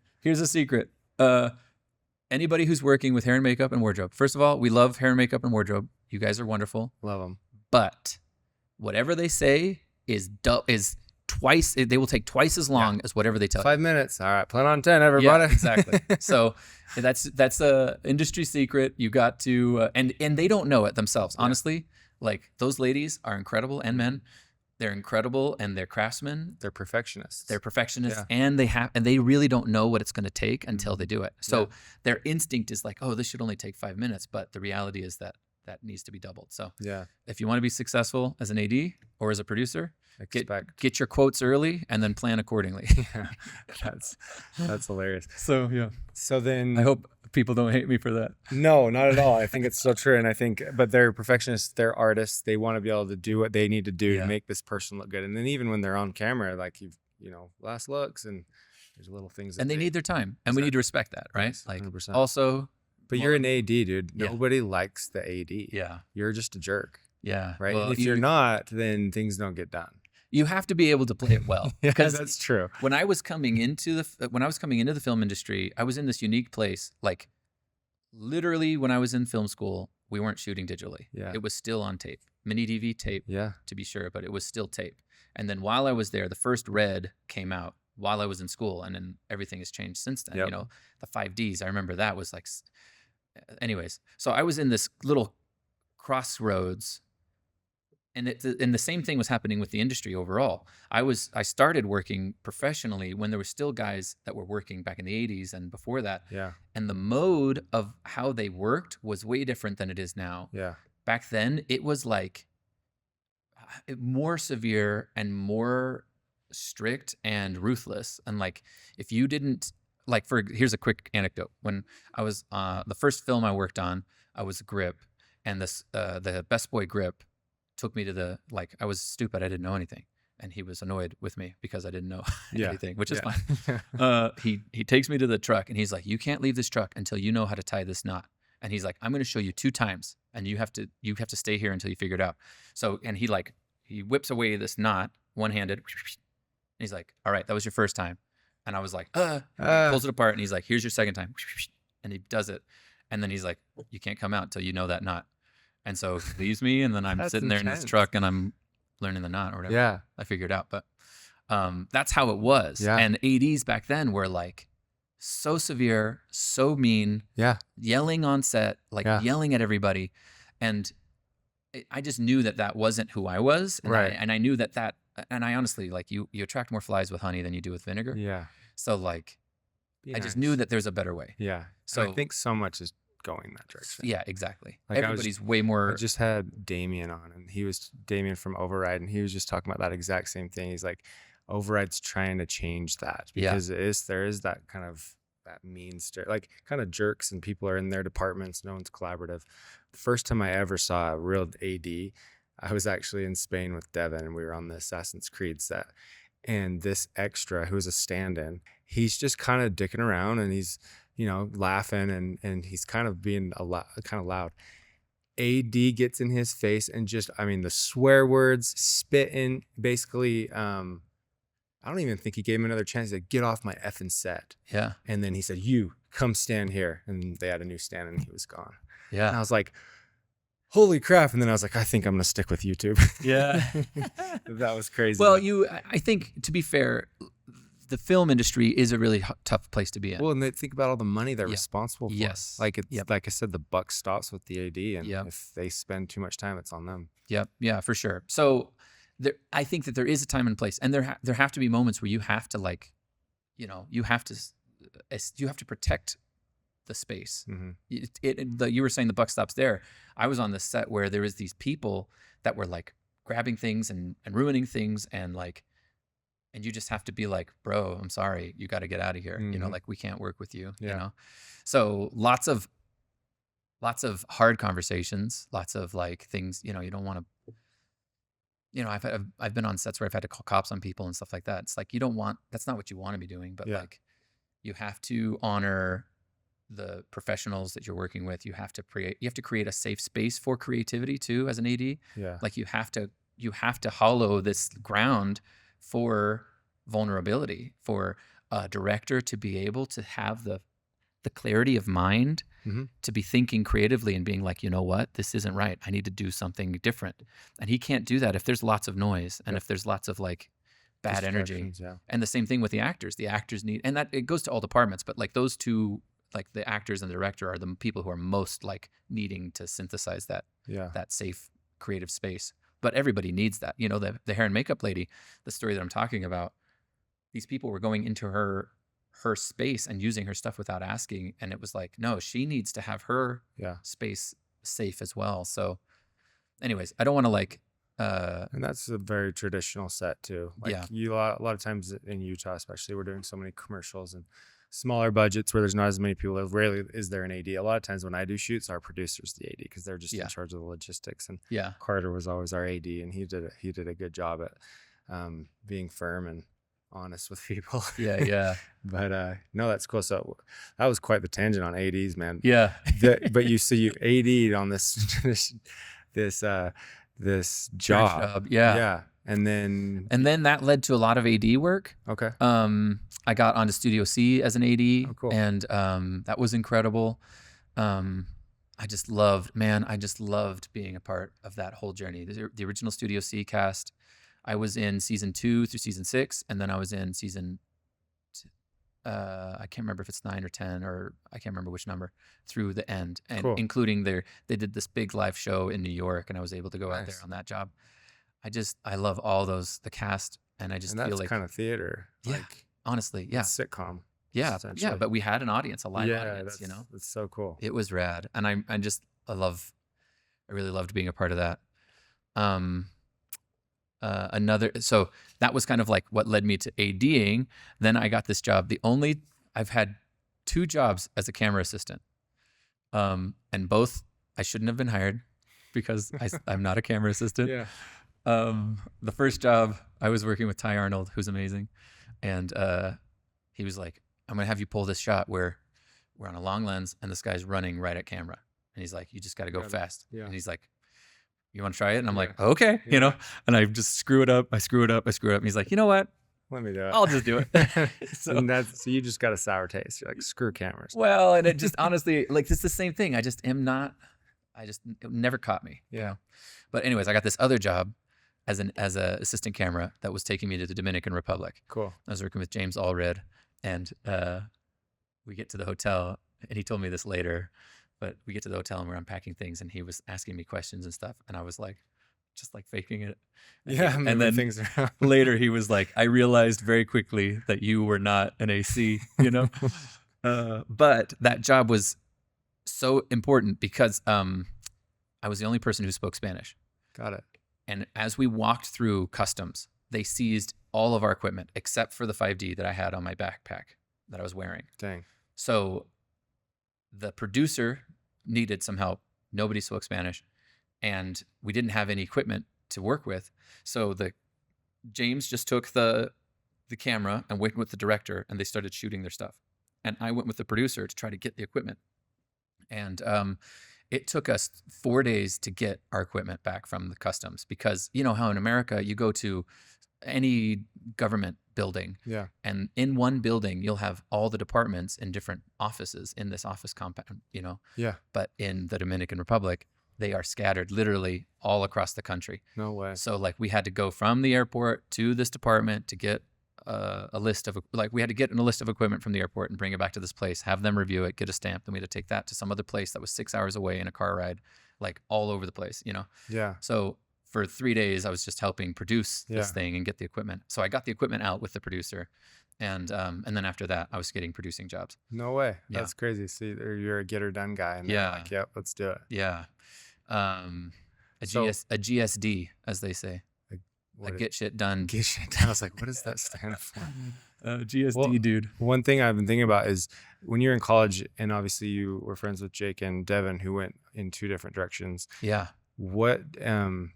Anybody who's working with hair and makeup and wardrobe, first of all, we love hair and makeup and wardrobe. You guys are wonderful. Love them. But whatever they say is twice. They will take twice as long as whatever they tell you. 5 minutes. All right. Plan on 10, everybody. Yeah, exactly. So that's a industry secret. You got to, and they don't know it themselves. Yeah. Honestly, like those ladies are incredible, and men, they're incredible, and they're craftsmen. They're perfectionists. They're perfectionists, Yeah. and they really don't know what it's going to take until they do it. So Yeah. their instinct is like, oh, this should only take 5 minutes, but the reality is that needs to be doubled. So Yeah. if you want to be successful as an AD or as a producer, Expect. get your quotes early and then plan accordingly. Yeah. That's hilarious. So yeah. So then I hope People don't hate me for that. No, not at all. I think it's so true. And I think, but they're perfectionists, they're artists. They want to be able to do what they need to do Yeah. to make this person look good. And then even when they're on camera, like last looks and there's little things that And they need their time, and we need to respect that, right? Yes, Like 100%. also, But you're an AD, dude. Yeah. Nobody likes the AD. yeah, You're just a jerk, yeah. right? Well, And if you're not, then things don't get done. you have to be able to play it well. Yeah, Because that's true. when I was coming into the film industry, I was in this unique place. Like literally, when I was in film school, we weren't shooting digitally. Yeah. It was still on tape, mini DV tape, Yeah. to be sure, but it was still tape. And then while I was there, the first Red came out while I was in school, and then everything has changed since then. Yep. You know, the 5Ds. I remember that was like, anyways. So I was in this little crossroads, and the same thing was happening with the industry overall. I started working professionally when there were still guys that were working back in the 80s and before that. Yeah. And the mode of how they worked was way different than it is now. Yeah. Back then, it was like more severe and more strict and ruthless. And like, if you didn't like, here's a quick anecdote. When I was the first film I worked on, I was Grip, and the best boy Grip took me to I was stupid. I didn't know anything. And he was annoyed with me because I didn't know anything, which is fine. He takes me to the truck, and he's like, you can't leave this truck until you know how to tie this knot. And he's like, I'm going to show you 2 times, and you have to stay here until you figure it out. So, and he whips away this knot one-handed. And he's like, all right, that was your first time. And I was like, pulls it apart, and he's like, here's your second time. And he does it. And then he's like, you can't come out until you know that knot. And so he leaves me, and then I'm That's sitting there in intense. this truck, and I'm learning the knot or whatever. Yeah. I figured out. But that's how it was. Yeah. And ADs back then were like so severe, so mean, Yeah. yelling on set, yelling at everybody. And I just knew that wasn't who I was. And Right. I knew that, and I honestly, like, you attract more flies with honey than you do with vinegar. Yeah. So like, Be I just nice. knew that there's a better way. Yeah. So And I think so much is going that direction. yeah, exactly. Like, Everybody's way more. I just had Damien on, and he was Damien from Override, and he was just talking about that exact same thing. He's like, Override's trying to change that Yeah. because there is that kind of that mean like kind of jerks, and people are in their departments. No one's collaborative. The first time I ever saw a real AD, I was actually in Spain with Devin, and we were on the Assassin's Creed set. And this extra, who was a stand-in, he's just kind of dicking around, and he's, laughing, and he's kind of being kind of loud. AD gets in his face and just, the swear words, spitting, basically. I don't even think he gave him another chance. He said, get off my effing set. Yeah. And then he said, you come stand here. And they had a new stand, and he was gone. Yeah. And I was like, holy crap. And then I was like, I think I'm going to stick with YouTube. Yeah. That was crazy. Well, I think, to be fair, the film industry is a really tough place to be in. Well, and they think about all the money they're Yeah. responsible for. Yes. Like Yep. like I said, the buck stops with the AD, and Yep. if they spend too much time, it's on them. Yep. Yeah, for sure. So I think that there is a time and place, and there have to be moments where you have to you have to protect the space. Mm-hmm. You were saying the buck stops there. I was on this set where there was these people that were like grabbing things and ruining things, and you just have to be like, bro, I'm sorry, you got to get out of here. Mhm. Like, we can't work with you. Yeah. So lots of hard conversations, lots of things, you don't want to. I've been on sets where I've had to call cops on people and stuff like that. It's like, that's not what you want to be doing, but Yeah. you have to honor the professionals that you're working with. You have to create a safe space for creativity too, as an AD. Yeah. Like, you have to hollow this ground for vulnerability, for a director to be able to have the clarity of mind, Mm-hmm. to be thinking creatively and being like, you know what, this isn't right. I need to do something different. And he can't do that if there's lots of noise and Yep. if there's lots of bad energy. Distractions, yeah. And the same thing with the actors. The actors need, and that it goes to all departments, but those two, the actors and the director, are the people who are most needing to synthesize that Yeah. that safe creative space. But everybody needs that. The hair and makeup lady, the story that I'm talking about, these people were going into her space and using her stuff without asking, and it was like, no, she needs to have her Yeah. space safe as well. So anyways, I don't want to And that's a very traditional set too. Like, Yeah. a lot of times in Utah, especially, we're doing so many commercials, and smaller budgets where there's not as many people, rarely is there an AD. A lot of times when I do shoots, our producer's the AD because they're just in charge of the logistics. And Yeah. Carter was always our AD, and he did a good job at being firm and honest with people. Yeah. But no, that's cool. So that was quite the tangent on ADs, man. Yeah. But you AD'd on this job. Yeah. And then that led to a lot of AD work. Okay. I got onto Studio C as an AD. Oh, cool. And that was incredible. I just loved being a part of that whole journey. The original Studio C cast, I was in season 2 through season 6, and then I was in season I can't remember if it's 9 or 10, or I can't remember which number, through the end, and Cool. including they did this big live show in New York, and I was able to go out there on that job. I love all the cast, and I just and that's feel like kind of theater. Yeah, honestly, yeah, it's sitcom. yeah, but we had an audience, a live audience, That's so cool. It was rad, and I really loved being a part of that. So that was kind of like what led me to ADing. Then I got this job. I've had 2 jobs as a camera assistant, and both I shouldn't have been hired because I'm not a camera assistant. Yeah. The first job, I was working with Ty Arnold, who's amazing, and he was like, "I'm gonna have you pull this shot where we're on a long lens and this guy's running right at camera, and he's like, you just got to go fast." Yeah. And he's like, "You want to try it?" And I'm like, "Okay," and I just screw it up. I screw it up. And he's like, "You know what? Let me do it. I'll just do it." So you just got a sour taste. You're like, screw cameras. Well, and it just honestly, like, it's the same thing. It never caught me. Yeah. But anyways, I got this other job as a assistant camera that was taking me to the Dominican Republic. Cool. I was working with James Allred, and we get to the hotel, and he told me this later, but we get to the hotel and we're unpacking things, and he was asking me questions and stuff, and I was like, just like faking it. Yeah. And then things around. later he was like, "I realized very quickly that you were not an AC, but that job was so important because I was the only person who spoke Spanish. Got it. And as we walked through customs, they seized all of our equipment except for the 5D that I had on my backpack that I was wearing. Dang. So the producer needed some help. Nobody spoke Spanish, and we didn't have any equipment to work with. So James just took the camera and went with the director, and they started shooting their stuff. And I went with the producer to try to get the equipment. And it took us 4 days to get our equipment back from the customs, because you know how in America you go to any government building, and in one building you'll have all the departments in different offices in this office compound, but in the Dominican Republic they are scattered literally all across the country. No way. So like we had to go from the airport to this department to get a list of, like, we had to get a list of equipment from the airport and bring it back to this place, have them review it, get a stamp. Then we had to take that to some other place that was 6 hours away in a car ride, like all over the place, Yeah. So for 3 days, I was just helping produce this thing and get the equipment. So I got the equipment out with the producer, and then after that, I was getting producing jobs. No way. Yeah. That's crazy. See, you're a get her done guy, and they're like, "Yep, let's do it." Yeah. A GSD, as they say. Get shit done. Get shit done. I was like, what does that stand for? GSD, dude. One thing I've been thinking about is when you're in college, and obviously you were friends with Jake and Devin, who went in 2 different directions. Yeah. What, and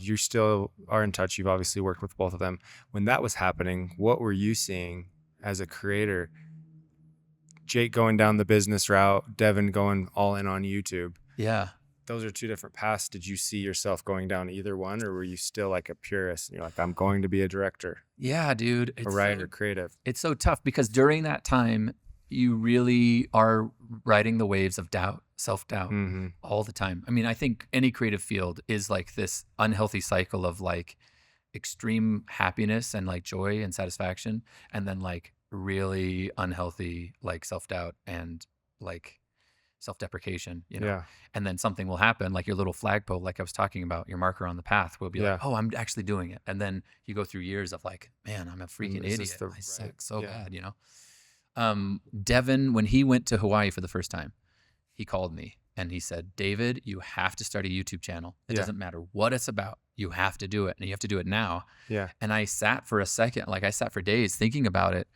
you still are in touch. You've obviously worked with both of them. When that was happening, what were you seeing as a creator? Jake going down the business route, Devin going all in on YouTube. Yeah. Those are 2 different paths. Did you see yourself going down either one, or were you still like a purist and you're like, I'm going to be a director? Yeah, dude. A writer, creative. It's so tough because during that time, you really are riding the waves of doubt, self-doubt all the time. I mean, I think any creative field is like this unhealthy cycle of like extreme happiness and like joy and satisfaction, and then like really unhealthy like self-doubt and like self-deprecation, and then something will happen, like your little flagpole, like I was talking about, your marker on the path will be like, oh, I'm actually doing it. And then you go through years of like, man, I'm a freaking idiot. I suck so bad, Devin, when he went to Hawaii for the first time, he called me and he said, David, you have to start a YouTube channel. It doesn't matter what it's about. You have to do it, and you have to do it now. Yeah. And I sat for a second, like I sat for days thinking about it.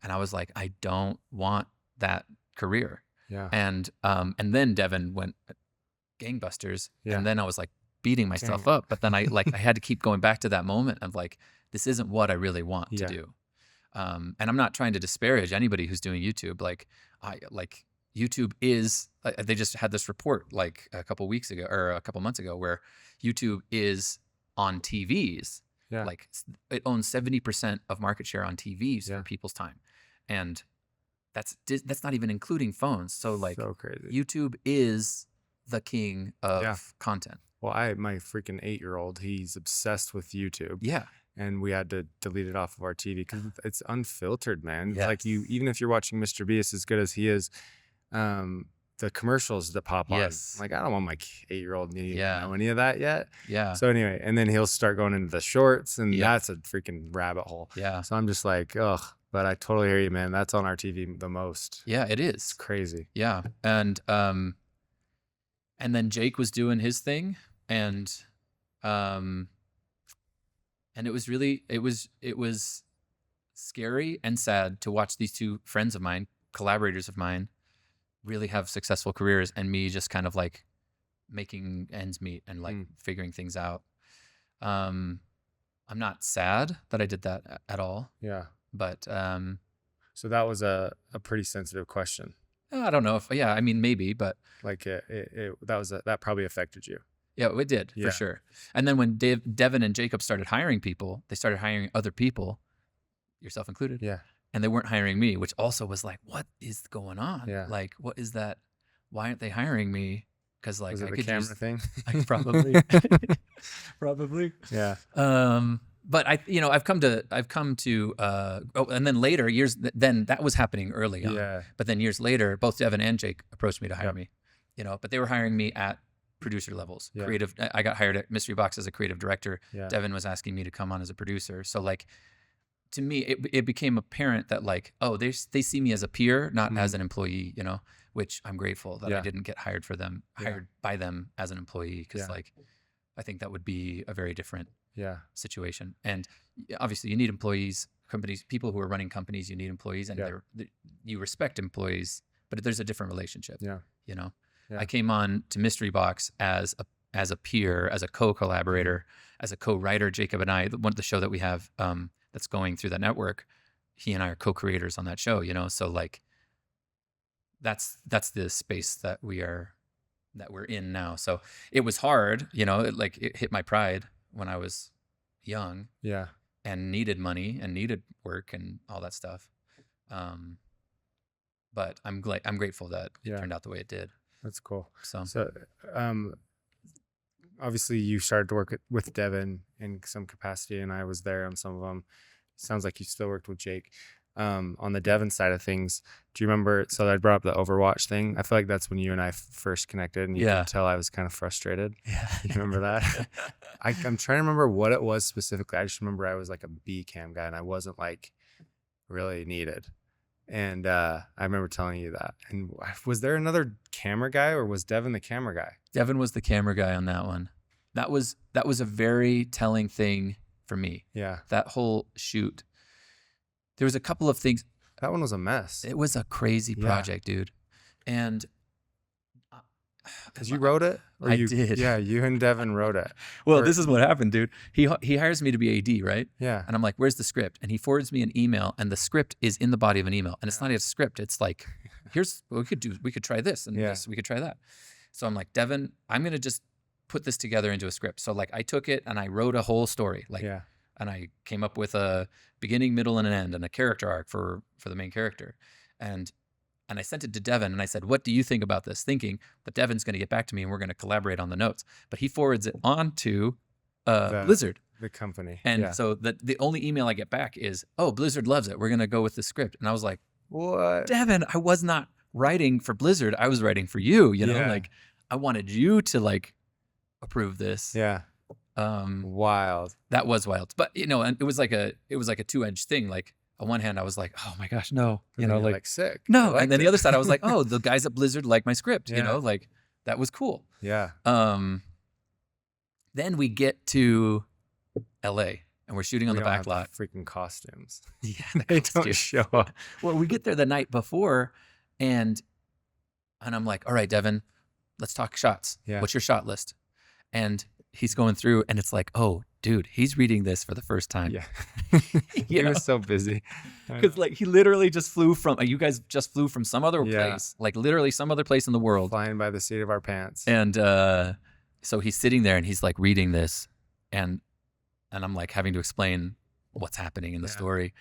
And I was like, I don't want that career. Yeah. And then Devin went gangbusters. Yeah. And then I was like beating myself Dang. up. But then I had to keep going back to that moment of like, this isn't what I really want to do. And I'm not trying to disparage anybody who's doing YouTube. Like YouTube is, they just had this report like a couple weeks ago or a couple months ago where YouTube is on TVs. Yeah. Like it owns 70% of market share on TVs for people's time. And that's not even including phones. So like so crazy. YouTube is the king of content. Well, my freaking 8-year-old, he's obsessed with YouTube. Yeah. And we had to delete it off of our TV because it's unfiltered, man. Yes. Like even if you're watching Mr. Beast as good as he is, the commercials that pop on, like I don't want my 8-year-old to know any of that yet. Yeah. So anyway, and then he'll start going into the shorts, and that's a freaking rabbit hole. Yeah. So I'm just like, ugh. But I totally hear you, man. That's on our TV the most. Yeah, it is. It's crazy. Yeah. And then Jake was doing his thing, and it was really, it was scary and sad to watch these two friends of mine, collaborators of mine, really have successful careers, and me just kind of like making ends meet and like figuring things out. I'm not sad that I did that at all. Yeah. But so that was a pretty sensitive question. I don't know if I mean maybe, but like that probably affected you. Yeah, it did for sure. And then when Devin and Jacob started hiring people, they started hiring other people, yourself included. Yeah. And they weren't hiring me, which also was like, what is going on? Yeah. Like, what is that? Why aren't they hiring me? Because like was it I the could camera thing. Probably. Probably. Yeah. But I've come to and then later then that was happening early on. Yeah. But then years later, both Devin and Jake approached me to hire me. But they were hiring me at producer levels. Yeah. Creative. I got hired at Mystery Box as a creative director. Yeah. Devin was asking me to come on as a producer. So like to me, it became apparent that like, oh, they see me as a peer, not as an employee, which I'm grateful that I didn't get hired by them as an employee. Cause like, I think that would be a very different situation. And obviously you need employees, companies, people who are running companies, you need employees, and you respect employees, but there's a different relationship. Yeah. I came on to Mystery Box as a peer, as a co-collaborator, as a co-writer. Jacob and I, the show that we have that's going through that network, he and I are co-creators on that show, so like that's the space that we're in now. So it was hard, it hit my pride when I was young, and needed money and needed work and all that stuff. But I'm grateful that it turned out the way it did. That's cool. So obviously you started to work with Devin in some capacity, and I was there on some of them. Sounds like you still worked with Jake. On the Devin side of things, do you remember? So I brought up the Overwatch thing. I feel like that's when you and I first connected, and you could tell I was kind of frustrated. Yeah, you remember that? I'm trying to remember what it was specifically. I just remember I was like a B cam guy, and I wasn't like really needed. And I remember telling you that. And was there another camera guy, or was Devin the camera guy? Devin was the camera guy on that one. That was a very telling thing for me. Yeah. That whole shoot. There was a couple of things. That one was a mess. It was a crazy project, dude. And because you wrote it? I did. Yeah, you and Devin wrote it. Well, this is what happened, dude. He hires me to be AD, right? Yeah. And I'm like, where's the script? And he forwards me an email, and the script is in the body of an email. And it's not a script. It's like, we could try this, and we could try that. So I'm like, Devin, I'm going to just put this together into a script. So like I took it and I wrote a whole story. And I came up with a beginning, middle, and an end, and a character arc for the main character. And I sent it to Devin, and I said, what do you think about this? Thinking that Devin's going to get back to me and we're going to collaborate on the notes. But he forwards it on to Blizzard. The company. And so the only email I get back is, oh, Blizzard loves it. We're going to go with the script. And I was like, what? Devin, I was not writing for Blizzard. I was writing for you, like I wanted you to like approve this. Yeah. Wild. That was wild. But and it was like a two-edged thing. Like on one hand, I was like, oh my gosh, no. Like sick. No. And then the other side, I was like, oh, the guys at Blizzard like my script, like that was cool. Yeah. Then we get to LA and we're shooting on We the don't back have lot. freaking costumes. Yeah, They don't show up. Well, we get there the night before, and I'm like, all right, Devin, let's talk shots. Yeah. What's your shot list? And he's going through, and it's like, oh, dude, he's reading this for the first time. Yeah. You He know? was so busy. Because like he literally just flew from, you guys just flew from some other Yeah. place, like literally some other place in the world. Flying by the seat of our pants. And so he's sitting there and he's like reading this, and I'm like having to explain what's happening in the Yeah. story.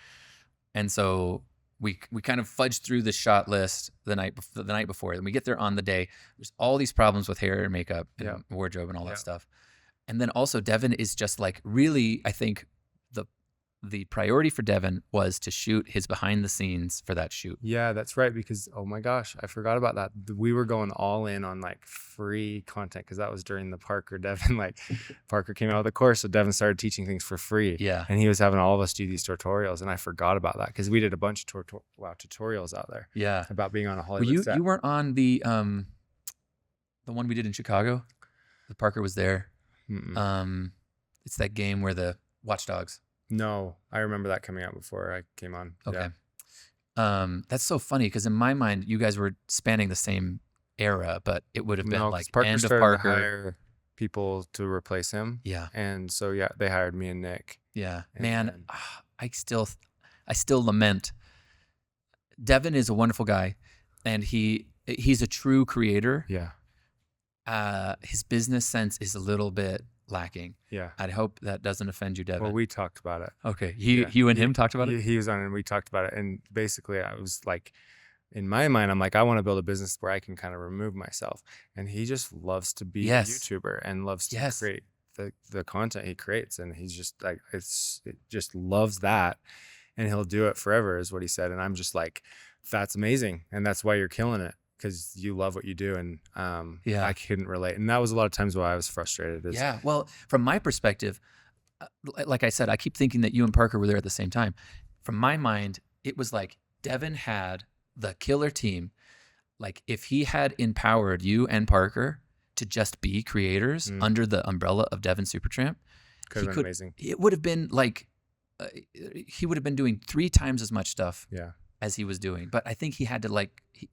And so we kind of fudged through the shot list the night before, and we get there on the day. There's all these problems with hair and makeup and Yeah. wardrobe and all Yeah. that stuff. And then also Devin is just like really, I think the priority for Devin was to shoot his behind the scenes for that shoot. Yeah, that's right. Because, oh my gosh, I forgot about that. We were going all in on like free content because that was during the Parker Devin, like Parker came out with a course. So Devin started teaching things for free. Yeah. And he was having all of us do these tutorials. And I forgot about that because we did a bunch of tutorials out there Yeah. about being on a Well, Hollywood set. you weren't on the one we did in Chicago. The Parker was there. Mm-mm. It's that game where the watchdogs. No, I remember that coming out before I came on. Okay. Yeah. That's so funny because in my mind, you guys were spanning the same era, but it would have been No, 'cause like Parker end of started to Parker. hire people to replace him. Yeah. And so, yeah, they hired me and Nick. Yeah. And Man, then- I still lament. Devin is a wonderful guy, and he's a true creator. Yeah. His business sense is a little bit lacking. Yeah. I hope that doesn't offend you, Devin. Well, we talked about it. Okay. Yeah. You and him talked about it? He was on and we talked about it. And basically I was like, in my mind, I'm like, I want to build a business where I can kind of remove myself. And he just loves to be Yes. a YouTuber and loves to Yes. create the content he creates. And he's just like, it just loves that. And he'll do it forever is what he said. And I'm just like, that's amazing. And that's why you're killing it. Because you love what you do, and Yeah. I couldn't relate, and that was a lot of times why I was frustrated. Yeah. Well, from my perspective, like I said, I keep thinking that you and Parker were there at the same time. From my mind, it was like Devin had the killer team. Like if he had empowered you and Parker to just be creators under the umbrella of Devin Supertramp, Could have been amazing. it would have been like he would have been doing 3 times as much stuff Yeah, as he was doing. But I think he had to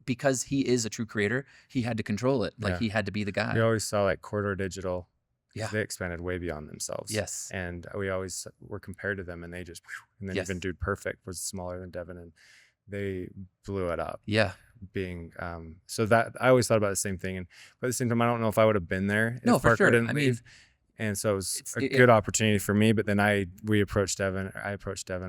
because he is a true creator, he had to control it. Like Yeah. he had to be the guy. we always saw like Corridor Digital. Yeah. They expanded way beyond themselves. Yes. And we always were compared to them, and they just, and then Yes. even Dude Perfect was smaller than Devin, and they blew it up. Yeah. Being so that I always thought about the same thing, and but at the same time, I don't know if I would have been there No, if for Parker sure. didn't I mean, leave. And so it was it's- a good opportunity for me. But then I approached Devin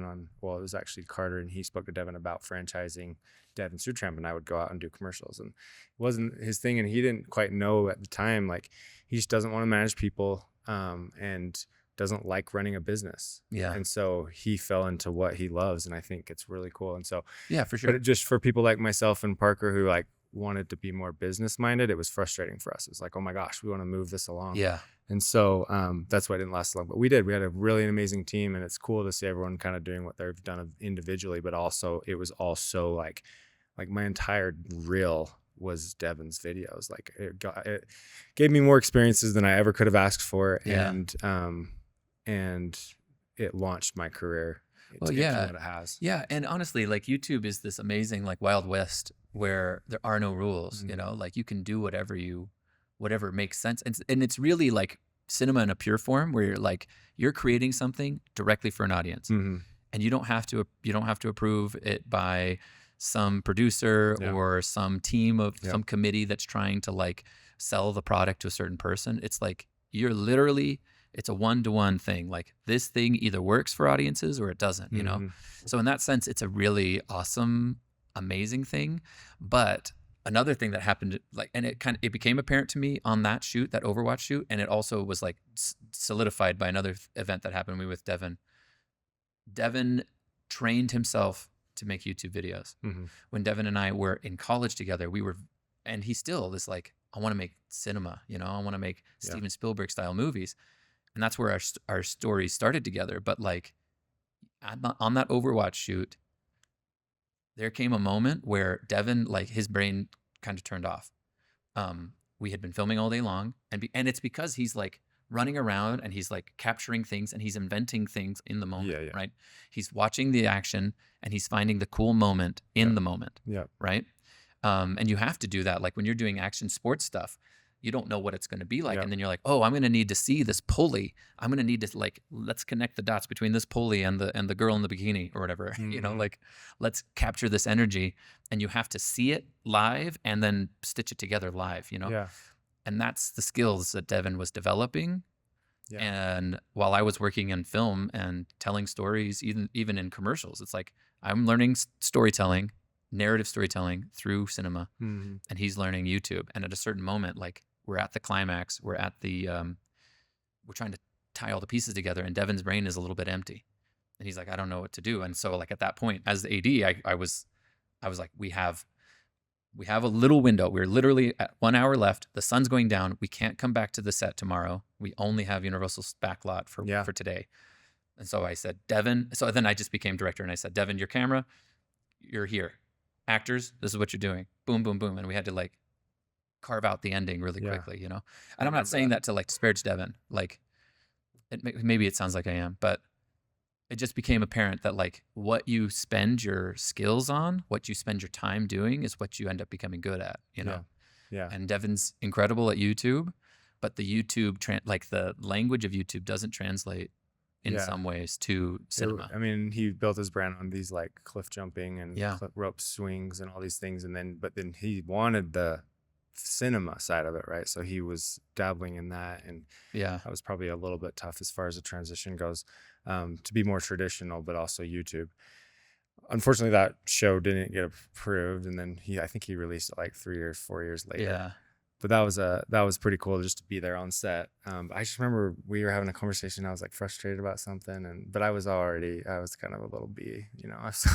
on, well, it was actually Carter, and he spoke to Devin about franchising Devin Supertramp, and I would go out and do commercials, and it wasn't his thing, and he didn't quite know at the time. Like he just doesn't want to manage people, and doesn't like running a business. Yeah. And so he fell into what he loves, and I think it's really cool. And so, Yeah, for sure. but just for people like myself and Parker who like wanted to be more business minded, it was frustrating for us. It's like, oh my gosh, we want to move this along. Yeah. And so that's why it didn't last long, but we did. We had a really amazing team, and it's cool to see everyone kind of doing what they've done individually, but also it was also like my entire reel was Devin's videos. Like it gave me more experiences than I ever could have asked for. Yeah. And it launched my career. Well, to yeah. what it has. Yeah. And honestly, like YouTube is this amazing, like Wild West where there are no rules, Mhm. you know, like you can do whatever makes sense. And it's really like cinema in a pure form where you're creating something directly for an audience. Mhm. And you don't have to approve it by some producer Yeah. or some team of Yeah. some committee that's trying to like sell the product to a certain person. It's like it's a one-to-one thing. Like this thing either works for audiences or it doesn't, you know? Mhm. So in that sense, it's a really awesome, amazing thing. But another thing that happened, and it became apparent to me on that shoot, that Overwatch shoot, and it also was like solidified by another event that happened with Devin. Devin trained himself to make YouTube videos. Mhm. When Devin and I were in college together, and he still is like, I want to make cinema, you know, I want to make Yeah. Steven Spielberg style movies. And that's where our stories started together. But like on that Overwatch shoot, there came a moment where Devin, like his brain kind of turned off. We had been filming all day long, and it's because he's like running around and he's like capturing things and he's inventing things in the moment, Yeah. right? He's watching the action and he's finding the cool moment in the moment, Yeah. right? And you have to do that. Like when you're doing action sports stuff, you don't know what it's going to be like. Yeah. And then you're like, oh, I'm going to need to see this pulley. I'm going to need to like, let's connect the dots between this pulley and the girl in the bikini or whatever, you know, like let's capture this energy, and you have to see it live and then stitch it together live, you know? Yeah. And that's the skills that Devin was developing. Yeah. And while I was working in film and telling stories, even in commercials, it's like I'm learning storytelling, narrative storytelling through cinema, Mm-hmm. and he's learning YouTube. And at a certain moment, like we're at the climax, we're at the we're trying to tie all the pieces together, and Devin's brain is a little bit empty, and he's like, I don't know what to do. And so like at that point, as the AD, I was like, we have a little window. We're literally at 1 hour left. The sun's going down. We can't come back to the set tomorrow. We only have Universal's backlot for today. And so I said, Devin. So then I just became director, and I said, Devin, your camera, you're here. Actors, this is what you're doing. Boom, boom, boom. And we had to like carve out the ending really quickly, you know? And I'm not saying that to like disparage Devin. Like, maybe it sounds like I am, but it just became apparent that like what you spend your skills on, what you spend your time doing is what you end up becoming good at, you know? Yeah. And Devin's incredible at YouTube, but the YouTube, like the language of YouTube doesn't translate in some ways to cinema. I mean, he built his brand on these like cliff jumping and rope swings and all these things. But then he wanted the cinema side of it, right? So he was dabbling in that, and that was probably a little bit tough as far as the transition goes, to be more traditional, but also YouTube. Unfortunately, that show didn't get approved, and then I think he released it like 4 years later. Yeah. But that was pretty cool just to be there on set. I just remember we were having a conversation. I was like frustrated about something, but I was kind of a little you know, I was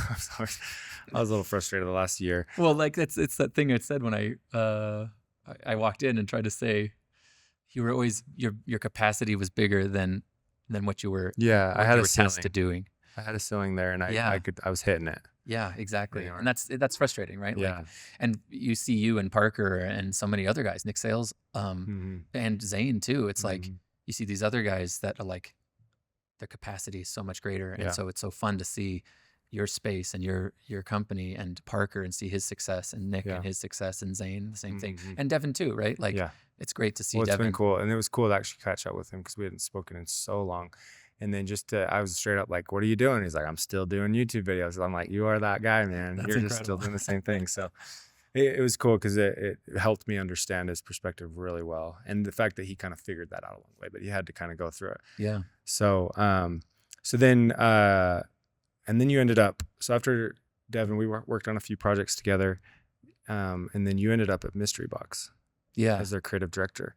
a little frustrated the last year. Well, like it's that thing I said when I walked in and tried to say, you were always your capacity was bigger than what you were. Yeah, I had a tasked to doing. I had a ceiling there, and I was hitting it. Yeah, exactly. And that's frustrating, right? Yeah. Like, and you see you and Parker and so many other guys, Nick Sales, and Zane too. It's like you see these other guys that are like, their capacity is so much greater, and so it's so fun to see your space and your company and Parker and see his success, and Nick and his success, and Zane the same thing, and Devin too, right? Like, it's great to see. Well, it's Devin. been cool, and it was cool to actually catch up with him because we hadn't spoken in so long. And then I was straight up like, what are you doing? He's like, I'm still doing YouTube videos. And I'm like, you are that guy, man. That's You're incredible. just still doing the same thing. So it was cool because it helped me understand his perspective really well. And the fact that he kind of figured that out along the way, but he had to kind of go through it. Yeah. So, then you ended up, so after Devin, we worked on a few projects together. And then you ended up at Mystery Box. As their creative director.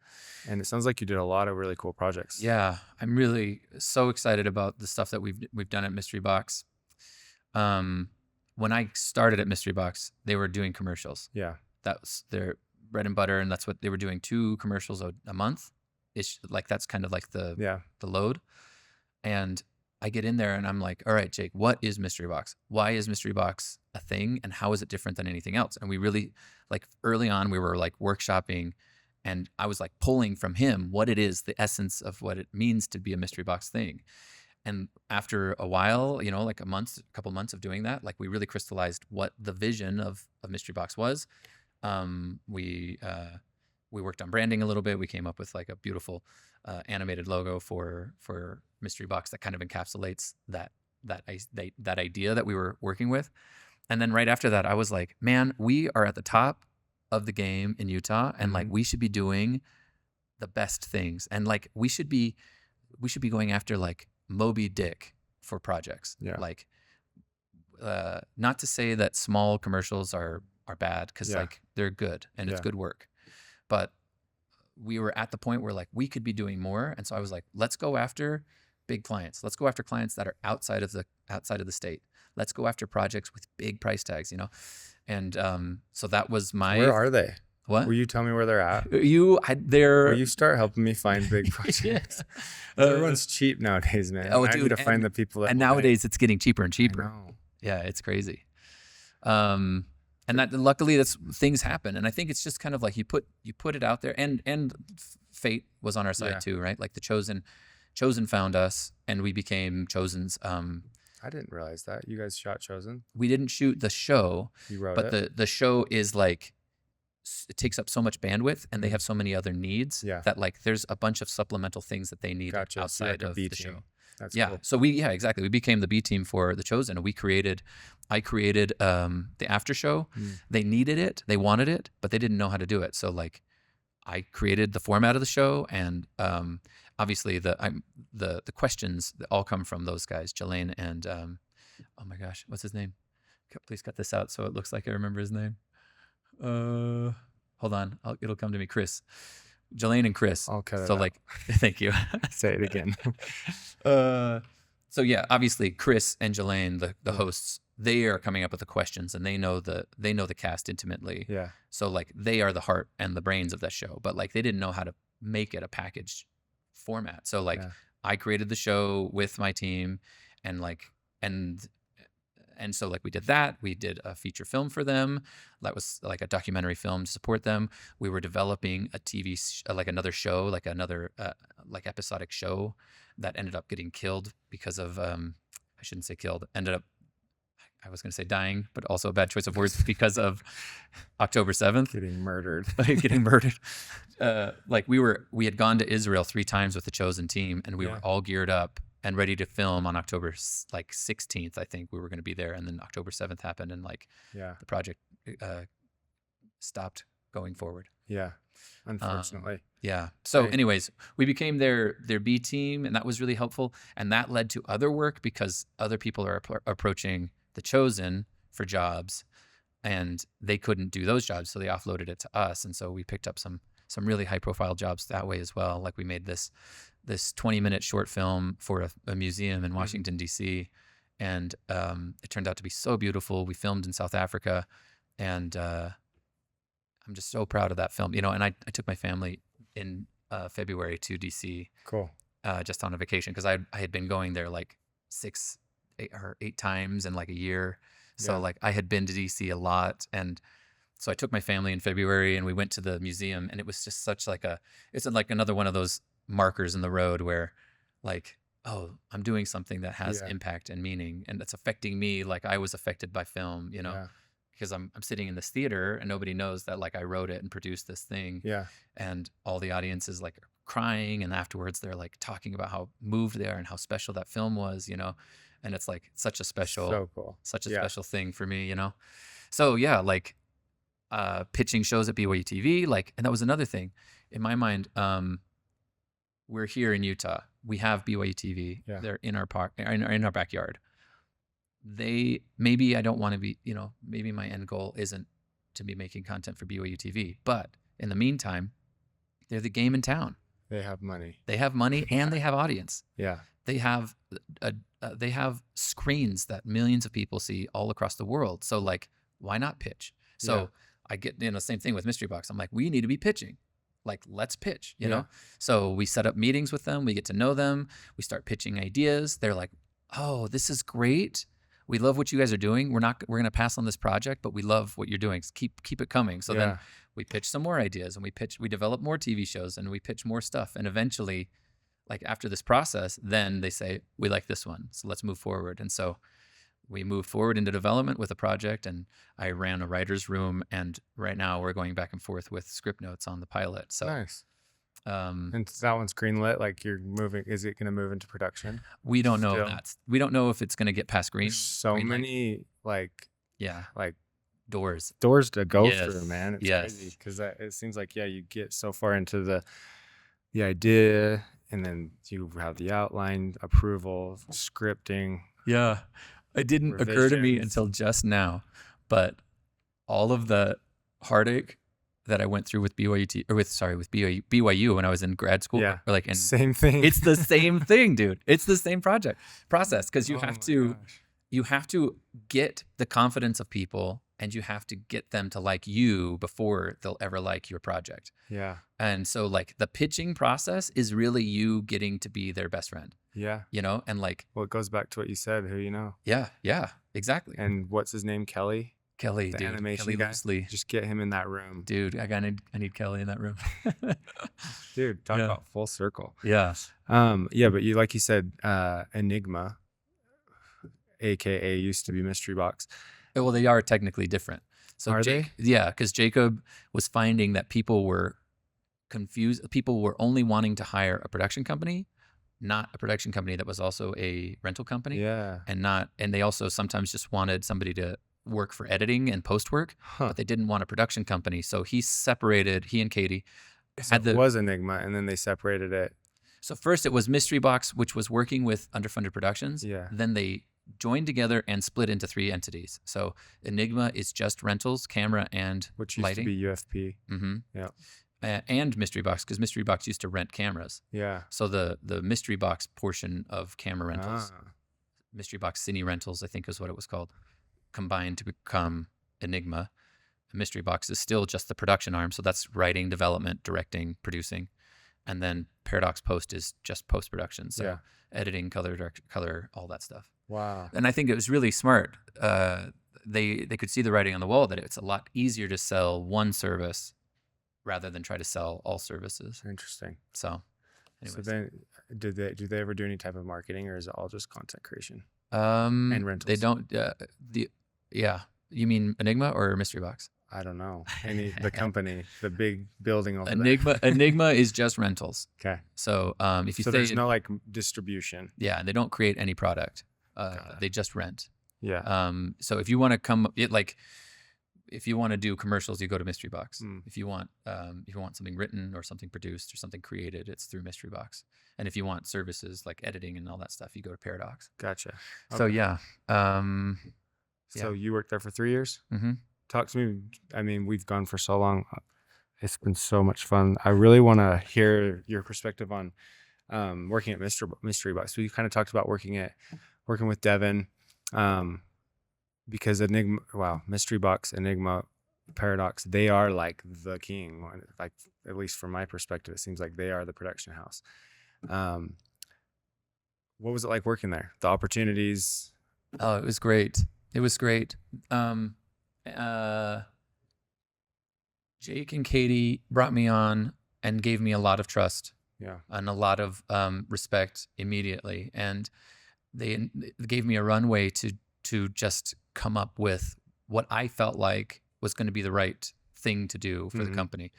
And it sounds like you did a lot of really cool projects. Yeah, I'm really so excited about the stuff that we've done at Mystery Box. When I started at Mystery Box, they were doing commercials. Yeah. That was their bread and butter, and that's what they were doing, 2 commercials a month. It's like that's kind of like the load. And I get in there and I'm like, all right, Jake, what is Mystery Box? Why is Mystery Box a thing, and how is it different than anything else? And we really, like, early on we were like workshopping, and I was like pulling from him what it is, the essence of what it means to be a Mystery Box thing. And after a while, you know, like a couple months of doing that, like we really crystallized what the vision of Mystery Box was. We worked on branding a little bit. We came up with like a beautiful animated logo for Mystery Box that kind of encapsulates that idea that we were working with. And then right after that, I was like, man, we are at the top of the game in Utah, and like we should be doing the best things, and like we should be going after like Moby Dick for projects. Like, not to say that small commercials are bad, because like they're good and it's good work, but we were at the point where like we could be doing more. And so I was like, let's go after big clients. Let's go after clients that are outside of the state. Let's go after projects with big price tags, you know? And so that was my... Where are they? What? Will you tell me where they're at? They're... Will you start helping me find big projects? Everyone's cheap nowadays, man. Oh, I dude, need to find the people that... And nowadays it's getting cheaper and cheaper. I know. Yeah, it's crazy. And that luckily that's things happen. And I think it's just kind of like you put it out there, and fate was on our side too, right? Like the Chosen found us, and we became Chosen's. I didn't realize that you guys shot Chosen. We didn't shoot the show, You wrote but it. the show is like, it takes up so much bandwidth, and they have so many other needs that like there's a bunch of supplemental things that they need outside of the show. That's yeah. Cool. So exactly. We became the B team for The Chosen, and I created the after show. They needed it, they wanted it, but they didn't know how to do it. So like, I created the format of the show, and obviously the questions that all come from those guys, Jelaine and oh my gosh, what's his name? Please cut this out so it looks like I remember his name. Hold on, it'll come to me. Chris, Jelaine and Chris. I'll cut it so out. Like, thank you. Say it again. So yeah, obviously Chris and Jelaine, the hosts, they are coming up with the questions, and they know the cast intimately. Yeah. So like, they are the heart and the brains of that show, but like, they didn't know how to make it a packaged format. So like, I created the show with my team, and like, and so like, we did that. We did a feature film for them. That was like a documentary film to support them. We were developing a like another show, like another like episodic show that ended up getting killed because of I shouldn't say killed. Ended up, I was going to say dying, but also a bad choice of words, because of October 7th. Getting murdered. Getting murdered. Like we had gone to Israel 3 times with the Chosen team, and we were all geared up and ready to film on October like 16th. I think we were going to be there. And then October 7th happened, and like the project stopped going forward. Yeah. Unfortunately. Yeah. So anyways, we became their B team, and that was really helpful. And that led to other work, because other people are approaching the Chosen for jobs, and they couldn't do those jobs, so they offloaded it to us. And so we picked up some really high profile jobs that way as well. Like, we made this 20-minute short film for a museum in Washington, D.C. And it turned out to be so beautiful. We filmed in South Africa, and I'm just so proud of that film. And I took my family in February to D.C. Cool. Just on a vacation, because I had been going there like 8 times in like a year. So like, I had been to DC a lot. And so I took my family in February, and we went to the museum, and it was just such like it's like another one of those markers in the road where like, oh, I'm doing something that has impact and meaning, and that's affecting me like I was affected by film, because I'm sitting in this theater, and nobody knows that like I wrote it and produced this thing. Yeah. And all the audience is like crying, and afterwards they're like talking about how moved they are and how special that film was, and it's like such a special, so cool. Such a special thing for me, So yeah, like pitching shows at BYU TV, like, and that was another thing in my mind. We're here in Utah. We have BYU TV. Yeah. They're in our park, in our backyard. Maybe I don't want to be, maybe my end goal isn't to be making content for BYU TV, but in the meantime, they're the game in town. They have money. They have money, and they have audience. Yeah. They have they have screens that millions of people see all across the world. So like, why not pitch? So I get, same thing with Mystery Box. I'm like, we need to be pitching. Like, let's pitch, you know? So we set up meetings with them. We get to know them. We start pitching ideas. They're like, oh, this is great. We love what you guys are doing. We're going to pass on this project, but we love what you're doing. Keep it coming. So then we pitch some more ideas, and we develop more TV shows, and we pitch more stuff. And eventually, like, after this process, then they say, we like this one, so let's move forward. And so we moved forward into development with a project, and I ran a writer's room, and right now we're going back and forth with script notes on the pilot. So nice. And that one's greenlit. Like, you're moving. Is it going to move into production? We don't know that. We don't know if it's going to get past green. There's so many like doors to go through, man. It's crazy, because it seems like you get so far into the idea, and then you have the outline, approval, scripting. Yeah, it didn't occur to me until just now, but all of the heartache that I went through with BYU when I was in grad school. Yeah. Same thing. It's the same thing, dude. It's the same process, because you have to get the confidence of people, and you have to get them to like you before they'll ever like your project. Yeah. And so like, the pitching process is really you getting to be their best friend. Yeah. And like, well, it goes back to what you said, who you know. Yeah. Yeah, exactly. And what's his name? Kelly? Kelly, the dude, animation Kelly guy. Loosely, Just get him in that room. dude. I need Kelly in that room. Dude, talk Yeah. about full circle. Yeah. Yeah, but like you said, Enigma, aka used to be Mystery Box. Well, they are technically different. So Are they? Yeah, because Jacob was finding that people were confused. People were only wanting to hire a production company, not a production company that was also a rental company, Yeah. and they also sometimes just wanted somebody to work for editing and post work, Huh. but they didn't want a production company. So he and Katie So it was Enigma, and then they separated it. So first it was Mystery Box, which was working with underfunded productions. Yeah. Then they joined together and split into 3 entities. So Enigma is just rentals, camera, and Which used lighting. to be UFP. Mm-hmm. Yeah. And Mystery Box, because Mystery Box used to rent cameras. Yeah. So the Mystery Box portion of camera rentals, Mystery Box Cine Rentals, I think is what it was called, combined to become Enigma. Mystery Box is still just the production arm. So that's writing, development, directing, producing. And then Paradox Post is just post-production. So editing, color, all that stuff. Wow. And I think it was really smart. They could see the writing on the wall that it's a lot easier to sell one service rather than try to sell all services. Interesting. So, anyways. So then, do they ever do any type of marketing, or is it all just content creation and rentals? They don't. You mean Enigma or Mystery Box? I don't know. The company, the big building over Enigma. Enigma is just rentals. Okay. So if you so there's no like distribution. Yeah, they don't create any product. They just rent. Yeah. So if you want to if you want to do commercials, you go to Mystery Box. If you want something written or something produced or something created, it's through Mystery Box. And if you want services like editing and all that stuff, you go to Paradox. Gotcha. Okay. So yeah. So you worked there for 3 years? Mm-hmm. Talk to me. I mean, we've gone for so long. It's been so much fun. I really want to hear your perspective on working at Mystery Box. We kind of talked about working with Devin, because Mystery Box, Enigma, Paradox, they are like the king. Like, at least from my perspective, it seems like they are the production house. What was it like working there? The opportunities? Oh, it was great. It was great. Jake and Katie brought me on and gave me a lot of trust. Yeah. And a lot of respect immediately. And they gave me a runway to just come up with what I felt like was going to be the right thing to do for the company,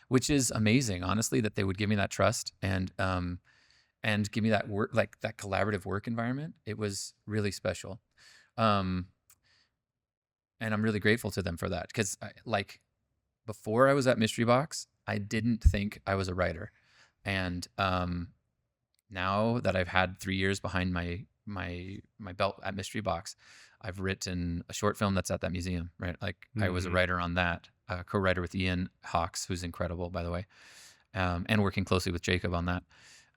which is amazing, honestly, that they would give me that trust and give me that work, like that collaborative work environment. It was really special. And I'm really grateful to them for that, because before I was at Mystery Box, I didn't think I was a writer. And now that I've had 3 years behind my belt at Mystery Box, I've written a short film that's at that museum, right? Like I was a writer on that, co-writer with Ian Hawks, who's incredible, by the way, and working closely with Jacob on that.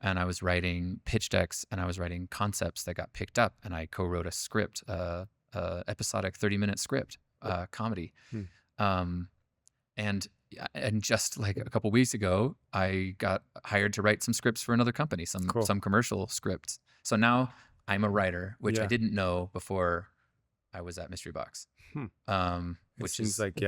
And I was writing pitch decks, and I was writing concepts that got picked up, and I co-wrote a script, episodic 30-minute script, comedy. And just like a couple weeks ago, I got hired to write some scripts for another company, some commercial scripts. So now I'm a writer, which I didn't know before I was at Mystery Box. Which seems like,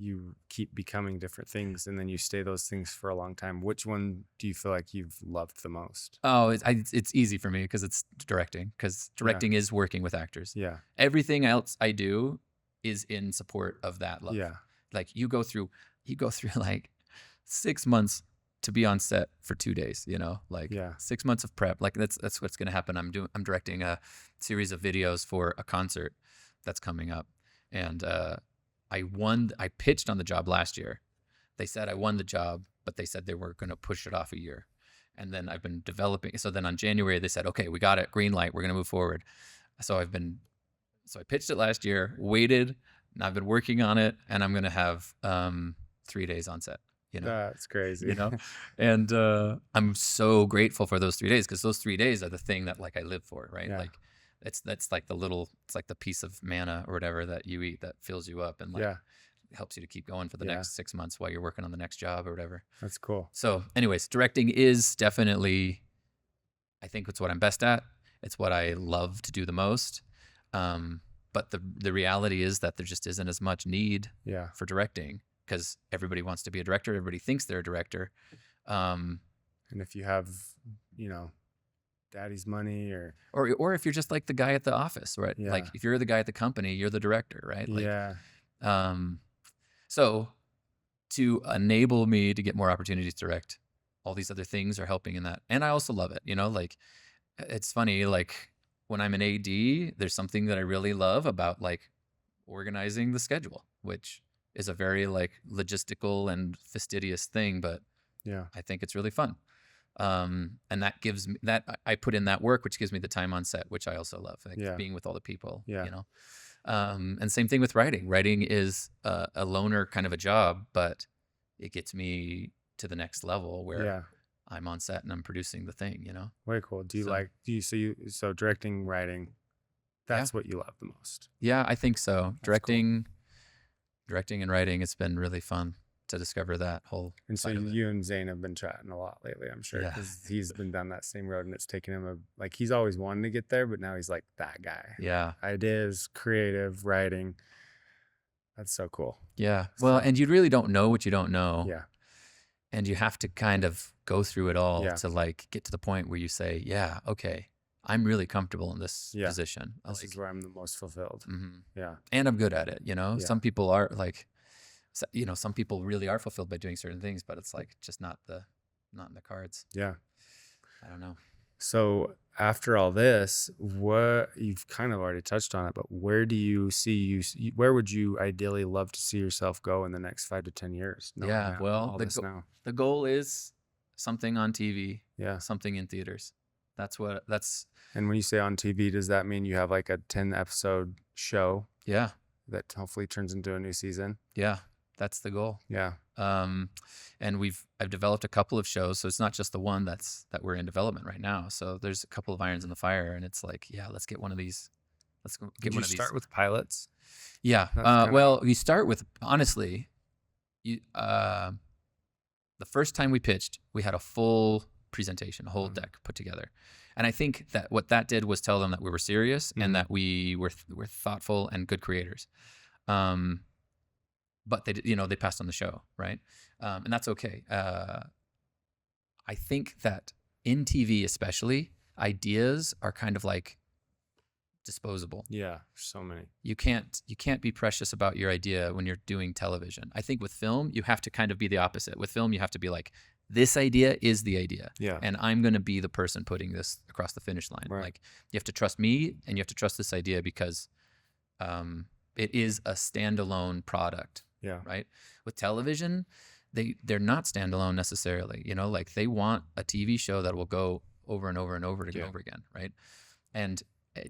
you keep becoming different things, and then you stay those things for a long time. Which one do you feel like you've loved the most? Oh, it's easy for me because it's directing. Because directing is working with actors. Yeah. Everything else I do is in support of that love. Yeah. Like you go through like 6 months to be on set for 2 days, 6 months of prep. Like that's what's going to happen. I'm directing a series of videos for a concert that's coming up. And I pitched on the job last year. They said I won the job, but they said they were going to push it off a year. And then I've been developing. So then on January, they said, okay, we got it. Green light. We're going to move forward. So I pitched it last year, waited, and I've been working on it, and I'm going to have 3 days on set. That's crazy. And I'm so grateful for those 3 days, because those 3 days are the thing that I live for, right? Yeah. Like that's like it's like the piece of manna or whatever that you eat that fills you up and helps you to keep going for the next 6 months while you're working on the next job or whatever. That's cool. So anyways, directing is definitely, I think it's what I'm best at. It's what I love to do the most. But the reality is that there just isn't as much need Yeah. for directing because everybody wants to be a director. Everybody thinks they're a director. And if you have, you know, daddy's money or if you're just like the guy at the office, right? Yeah. Like if you're the guy at the company, you're the director, right? Like, yeah. So to enable me to get more opportunities to direct, all these other things are helping in that. And I also love it, you know, like it's funny, like when I'm an AD, there's something that I really love about like organizing the schedule, which is a very like logistical and fastidious thing, but Yeah. I think it's really fun. And that gives me that I put in that work, which gives me the time on set, which I also love, like Yeah. being with all the people, Yeah. you know? And same thing with writing. Writing is a loner kind of a job, but it gets me to the next level where Yeah. I'm on set and I'm producing the thing, you know? Way cool. Do you So- like, so directing, writing, that's what you love the most? Yeah, I think so. That's Directing and writing, it's been really fun to discover that whole And so side of it. you and Zane have been chatting a lot lately, I'm sure, Yeah. because he's been down that same road and it's taken him like he's always wanted to get there, but now he's like that guy. Yeah. Ideas, creative, writing. That's so cool. Yeah. Well, So- and you really don't know what you don't know. Yeah. And you have to kind of go through it all Yeah. to like get to the point where you say, yeah, okay, I'm really comfortable in this Yeah. position. This is where I'm the most fulfilled. Mhm. Yeah. And I'm good at it. You know, Yeah. some people are like, you know, some people really are fulfilled by doing certain things, but it's like just not in the cards. Yeah. I don't know. So after all this, what you've kind of already touched on it, but where do you see where would you ideally love to see yourself go in the next 5 to 10 years? knowing Yeah, that- well, all the this go- now. The goal is something on TV, Yeah. something in theaters. That's And when you say on TV, does that mean you have like a 10 episode show yeah, that hopefully turns into a new season? yeah, that's the goal. Yeah. And I've developed a couple of shows, so it's not just the one that we're in development right now. So there's a couple of irons in the fire, and it's like, yeah, let's get one of these. Let's get Did one you of these. start with pilots? Yeah. That's kinda- Well, you start with, honestly, the first time we pitched, we had a full presentation, a whole Mhm. deck put together. And I think that what that did was tell them that we were serious Mhm. and that we were thoughtful and good creators. But they passed on the show, right? And that's okay. I think that in TV especially, ideas are kind of like disposable. Yeah. So many. You can't be precious about your idea when you're doing television. I think with film, you have to kind of be the opposite. With film, you have to be like, this idea is the idea. Yeah. And I'm going to be the person putting this across the finish line. Right. Like you have to trust me and you have to trust this idea because it is a standalone product, Yeah. right? With television, they're not standalone necessarily, you know, like they want a TV show that will go over and over and over and Yeah. over again, right? And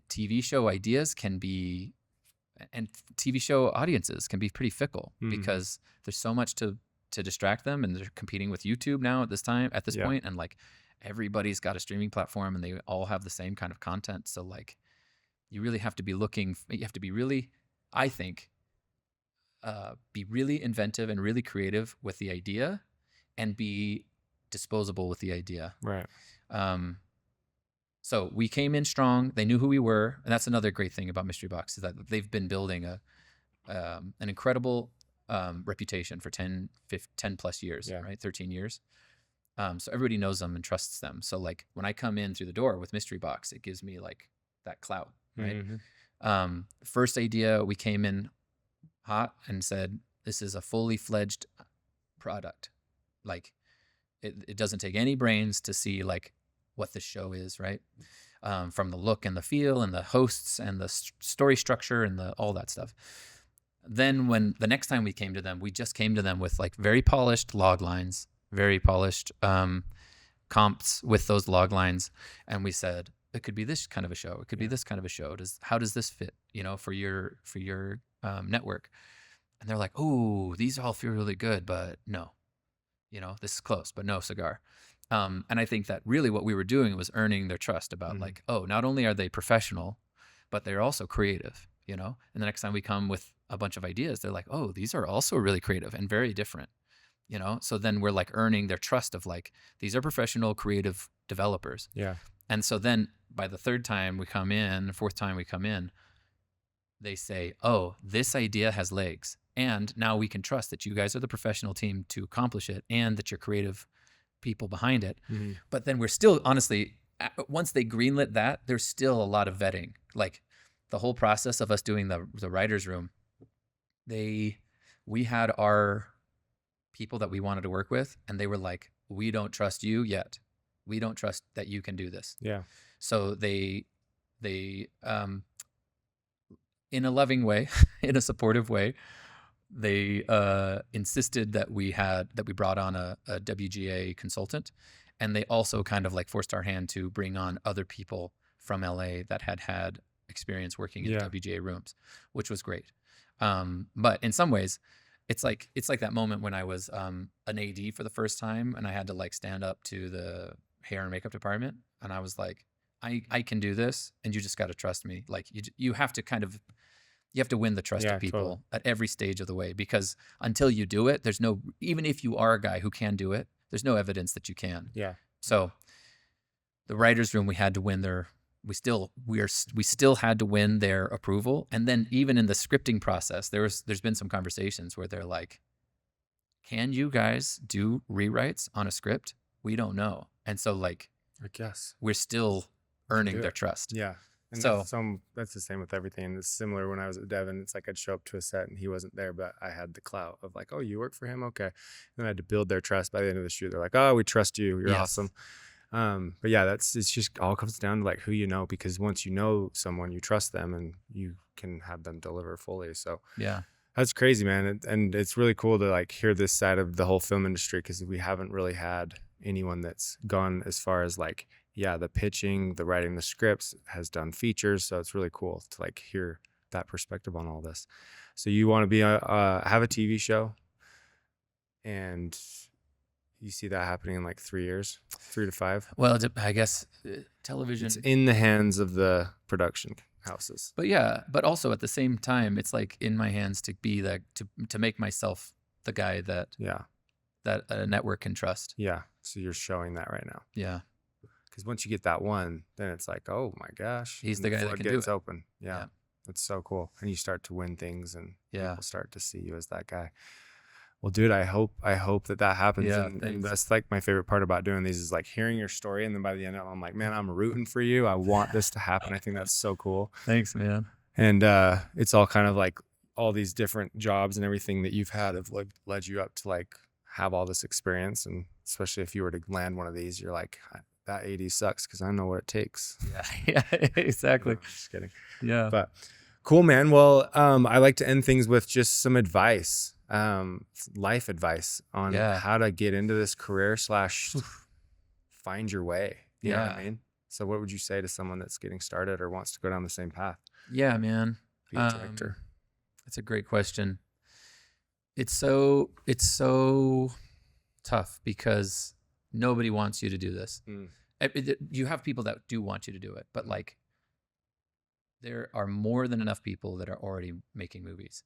TV show ideas and TV show audiences can be pretty fickle Mhm. because there's so much to distract them, and they're competing with YouTube now at this Yeah. point, and like everybody's got a streaming platform and they all have the same kind of content. So like you really have to be you have to be really, I think, be really inventive and really creative with the idea and be disposable with the idea. Right. So we came in strong. They knew who we were, and that's another great thing about Mystery Box is that they've been building an incredible reputation for 10 plus years, Yeah. right? 13 years. So everybody knows them and trusts them. So like when I come in through the door with Mystery Box, it gives me like that clout, right? Mhm. First idea, we came in hot and said, this is a fully fledged product. Like it doesn't take any brains to see like what the show is, right? From the look and the feel and the hosts and the story structure and all that stuff. Then when the next time we came to them, we just came to them with like very polished log lines, very polished comps with those log lines. And we said, it could be this kind of a show. It could be this kind of a show. How does this fit, you know, for your network? And they're like, oh, these all feel really good, but no, you know, this is close, but no cigar. And I think that really what we were doing was earning their trust about Mhm. like, oh, not only are they professional, but they're also creative, you know? And the next time we come with a bunch of ideas, they're like, oh, these are also really creative and very different, you know? So then we're like earning their trust of like, these are professional creative developers. Yeah. And so then by the third time we come in, the fourth time we come in, they say, oh, this idea has legs. And now we can trust that you guys are the professional team to accomplish it and that you're creative people behind it. Mm-hmm. But then we're still, honestly, once they greenlit that, there's still a lot of vetting. Like the whole process of us doing the writer's room, we had our people that we wanted to work with, and they were like, we don't trust you yet. We don't trust that you can do this. Yeah. So they in a loving way, in a supportive way, they insisted that we brought on a WGA consultant, and they also kind of like forced our hand to bring on other people from LA that had experience working in WGA rooms, which was great. But in some ways, it's like that moment when I was an AD for the first time, and I had to like stand up to the hair and makeup department, and I was like, I can do this, and you just got to trust me. Like you have to you have to win the trust of people at every stage of the way, because until you do it, there's no, even if you are a guy who can do it, there's no evidence that you can. Yeah. So the writer's room, we had to win we still had to win their approval. And then even in the scripting process, there's been some conversations where they're like, can you guys do rewrites on a script? We don't know. And so like, I guess we're still earning their trust. Yeah. And so that's the same with everything. And it's similar when I was at Devin. It's like I'd show up to a set and he wasn't there, but I had the clout of like, oh, you work for him? Okay. And then I had to build their trust. By the end of the shoot, they're like, oh, we trust you. You're awesome. But yeah, it's just all comes down to like who you know, because once you know someone, you trust them and you can have them deliver fully. So yeah, that's crazy, man. And it's really cool to like hear this side of the whole film industry, because we haven't really had anyone that's gone as far as like, the pitching, the writing, the scripts, has done features. So it's really cool to like hear that perspective on all this. So you want to be have a TV show, and you see that happening in like 3 years, 3 to 5. Well, I guess television. It's in the hands of the production houses. But yeah, but also at the same time, it's like in my hands to be to make myself the guy that a network can trust. Yeah. So you're showing that right now. Yeah. Because once you get that one, then it's like, oh my gosh, he's the guy that can do it. It's open. Yeah. It's so cool. And you start to win things, and people start to see you as that guy. Well, dude, I hope that happens. Yeah, and that's like my favorite part about doing these is like hearing your story. And then by the end, I'm like, man, I'm rooting for you. I want this to happen. I think that's so cool. Thanks, man. And it's all kind of like all these different jobs and everything that you've had have like led you up to like have all this experience. And especially if you were to land one of these, you're like, that AD sucks because I know what it takes. Yeah, exactly. No, I'm just kidding. Yeah. But cool, man. Well, I like to end things with just some advice, life advice on how to get into this career / find your way. You know what I mean? So what would you say to someone that's getting started or wants to go down the same path? Yeah, man. Be a director. That's a great question. It's so tough because nobody wants you to do this. You have people that do want you to do it, but like there are more than enough people that are already making movies.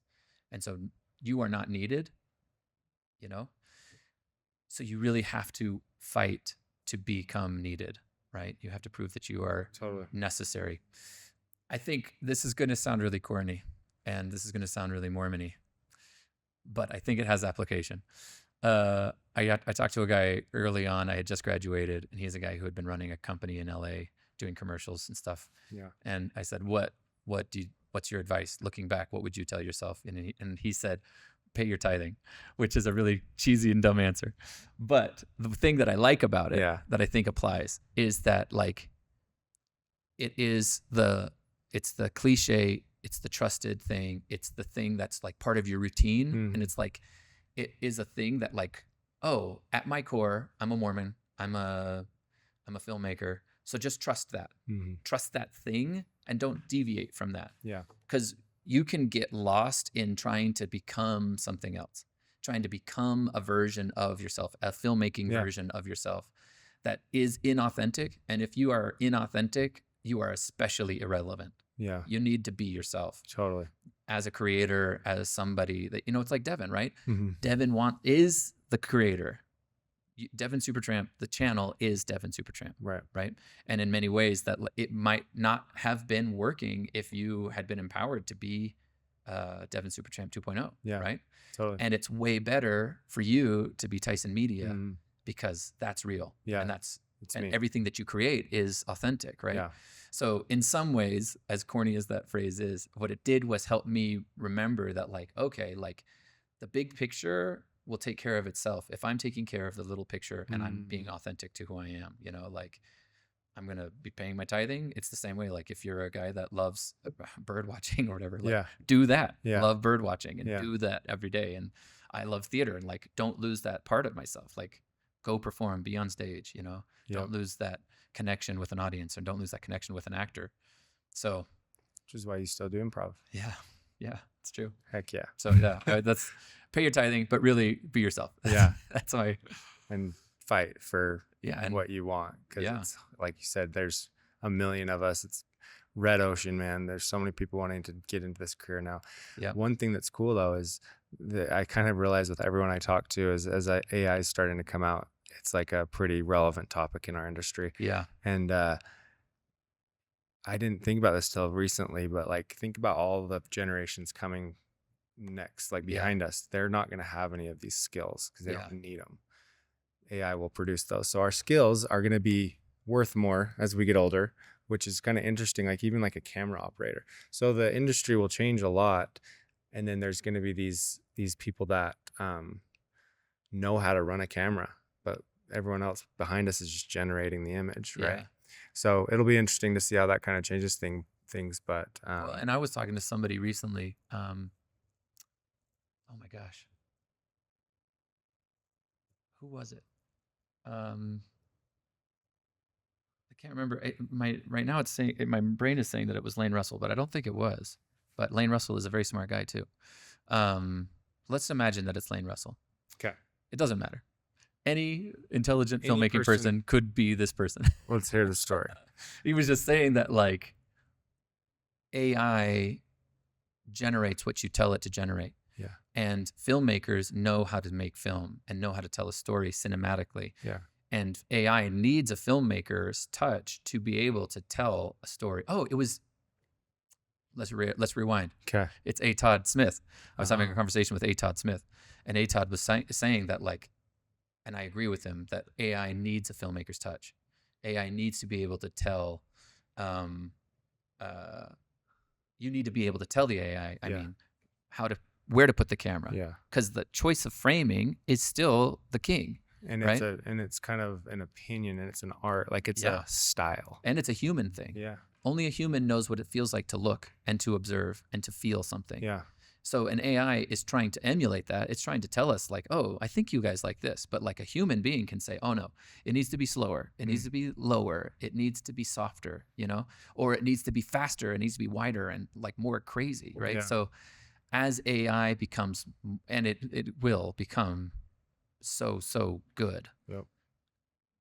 And so you are not needed, you know? So you really have to fight to become needed, right? You have to prove that you are necessary. I think this is going to sound really corny, and this is going to sound really Mormon-y, but I think it has application. I talked to a guy early on. I had just graduated, and he's a guy who had been running a company in LA doing commercials and stuff. Yeah. And I said, what's your advice looking back? What would you tell yourself? And he said, pay your tithing, which is a really cheesy and dumb answer. But the thing that I like about it, that I think applies, is that like, it's the cliche, it's the trusted thing. It's the thing that's like part of your routine. And it's like, it is a thing that like, oh, at my core, I'm a Mormon. I'm a filmmaker. So just trust that. Trust that thing and don't deviate from that. Yeah. Because you can get lost in trying to become something else, trying to become a version of yourself, a filmmaking version of yourself that is inauthentic. And if you are inauthentic, you are especially irrelevant. Yeah. You need to be yourself. Totally. As a creator, as somebody that, it's like Devin, right? Devin is the creator. Devin Supertramp, the channel is Devin Supertramp, Right. right? And in many ways, that it might not have been working if you had been empowered to be Devin Supertramp 2.0, Yeah. right? Totally. And it's way better for you to be Tyson Media Mhm. because that's real, Yeah. and It's and me. everything that you create is authentic, right? Yeah. So in some ways, as corny as that phrase is, what it did was help me remember that, like, okay, like the big picture will take care of itself if I'm taking care of the little picture and I'm being authentic to who I am. You know, like I'm gonna be paying my tithing. It's the same way. Like if you're a guy that loves bird watching or whatever, like Yeah. do that. Yeah. Love bird watching and Yeah. do that every day. And I love theater, and like don't lose that part of myself. Like go perform, be on stage. You know, Yep. don't lose that connection with an audience, or don't lose that connection with an actor. So Which is why you still do improv. yeah, it's true. Heck yeah. So yeah, that's pay your tithing, but really be yourself. Yeah. That's my And fight for and what you want. Because Yeah. it's like you said, there's a million of us. It's red ocean, man. There's so many people wanting to get into this career now. Yeah. One thing that's cool though is that I kind of realize with everyone I talk to is as AI is starting to come out, it's like a pretty relevant topic in our industry. Yeah. And I didn't think about this till recently, but like think about all the generations coming next, like Yeah. behind us. They're not going to have any of these skills because they Yeah. don't need them. AI will produce those. So our skills are going to be worth more as we get older, which is kind of interesting. Like even like a camera operator. So the industry will change a lot, and then there's going to be these people that know how to run a camera, but everyone else behind us is just generating the image, right? Yeah. So it'll be interesting to see how that kind of changes things. But Well, and I was talking to somebody recently. Oh my gosh, who was it? I can't remember. Right now it's saying my brain is saying that it was Lane Russell, but I don't think it was. But Lane Russell is a very smart guy too. Let's imagine that it's Lane Russell. okay, It doesn't matter. Any intelligent Any filmmaking person could be this person. let's hear the story. He was just saying that like AI generates what you tell it to generate. Yeah. And filmmakers know how to make film and know how to tell a story cinematically. Yeah. And AI needs a filmmaker's touch to be able to tell a story. Oh, it was. Let's rewind. Okay. It's A. Todd Smith. I was having a Uh-huh. conversation with A. Todd Smith, and A. Todd was saying that like, and I agree with him that AI needs a filmmaker's touch. AI needs to be able to tell. You need to be able to tell the AI. I Yeah. mean, where to put the camera. Yeah. Because the choice of framing is still the king, And right? it's kind of an opinion, and it's an art, like it's Yeah. a style. And it's a human thing. Yeah. Only a human knows what it feels like to look and to observe and to feel something. Yeah. So an AI is trying to emulate that. It's trying to tell us like, oh, I think you guys like this. But like a human being can say, oh no, it needs to be slower. It needs to be lower. It needs to be softer, you know, or it needs to be faster. It needs to be wider and like more crazy, right? Yeah. So as AI becomes, and it will become so good. Yep.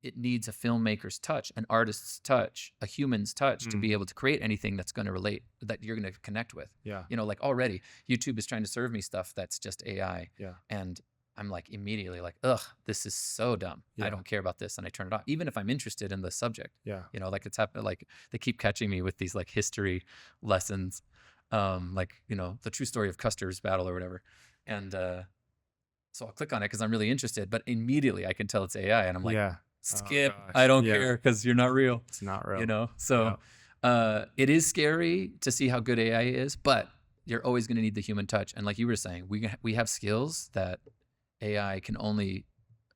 It needs a filmmaker's touch, an artist's touch, a human's touch to be able to create anything that's going to relate, that you're going to connect with. Yeah. You know, like already YouTube is trying to serve me stuff that's just AI. Yeah. And I'm like immediately like, ugh, this is so dumb. Yeah. I don't care about this. And I turn it off, even if I'm interested in the subject. Yeah. You know, like it's happened, like they keep catching me with these like history lessons, like, you know, the true story of Custer's battle or whatever. And so I'll click on it because I'm really interested, but immediately I can tell it's AI. And I'm like, yeah. skip. gosh. I don't Yeah. care because you're not real. It's not real. You know, so it is scary to see how good AI is, but you're always going to need the human touch. And like you were saying, we have skills that AI can only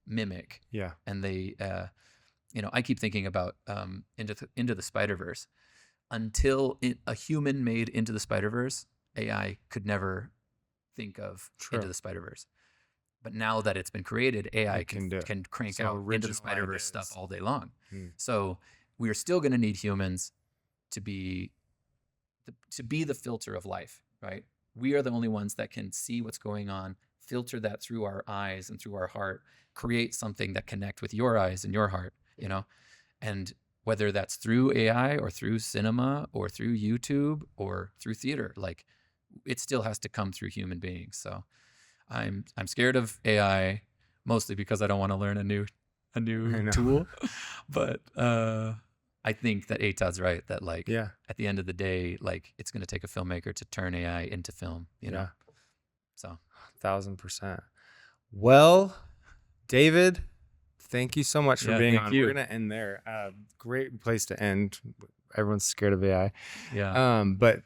mimic, Yeah. and they, you know, I keep thinking about Into the Spider-Verse. Until a human made Into the Spider-Verse, AI could never think of True. Into the Spider-Verse. But now that it's been created, AI It can can crank Some out Into original the Spider-Verse ideas. stuff all day long. Hmm. So we're still going to need humans to be the filter of life, right? We are the only ones that can see what's going on, filter that through our eyes and through our heart, create something that connect with your eyes and your heart, you know? And whether that's through AI or through cinema or through YouTube or through theater, like it still has to come through human beings. So I'm scared of AI mostly because I don't want to learn a new a new I know. tool. But I think that Atod's right, that like Yeah. at the end of the day, like it's going to take a filmmaker to turn AI into film, you know? So 1,000%. Well, David, thank you so much for being thank on. you. We're going to end there. Great place to end. Everyone's scared of AI. Yeah. But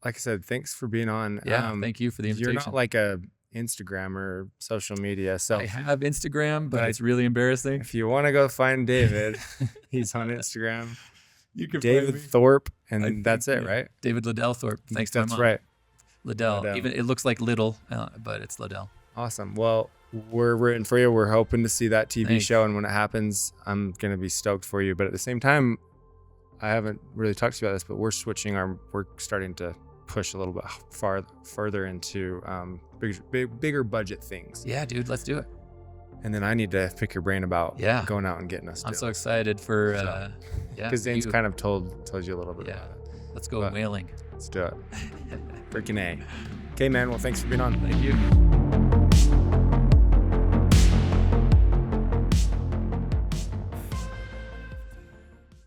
like I said, thanks for being on. Yeah. Thank you for the invitation. You're not like a Instagram or social media. So I have Instagram, but But it's really embarrassing. if you want to go find David, he's on Instagram. You can David find me. Thorpe, I and think, that's it, yeah. right? David Liddell Thorpe. Thanks to my That's mom. right. Liddell. Liddell. Even it looks like little, but it's Liddell. Awesome. Well, we're rooting for you. We're hoping to see that TV Thanks. show, and when it happens, I'm gonna be stoked for you. But at the same time, I haven't really talked to you about this, but we're starting to push a little bit further into bigger budget things. Yeah, dude, let's do it. And then I need to pick your brain about going out and getting us. I'm so excited for because Zane's kind of told you a little bit about it. Let's go whaling. Let's do it. Freaking A. Okay, man. Well, thanks for being on. Thank you.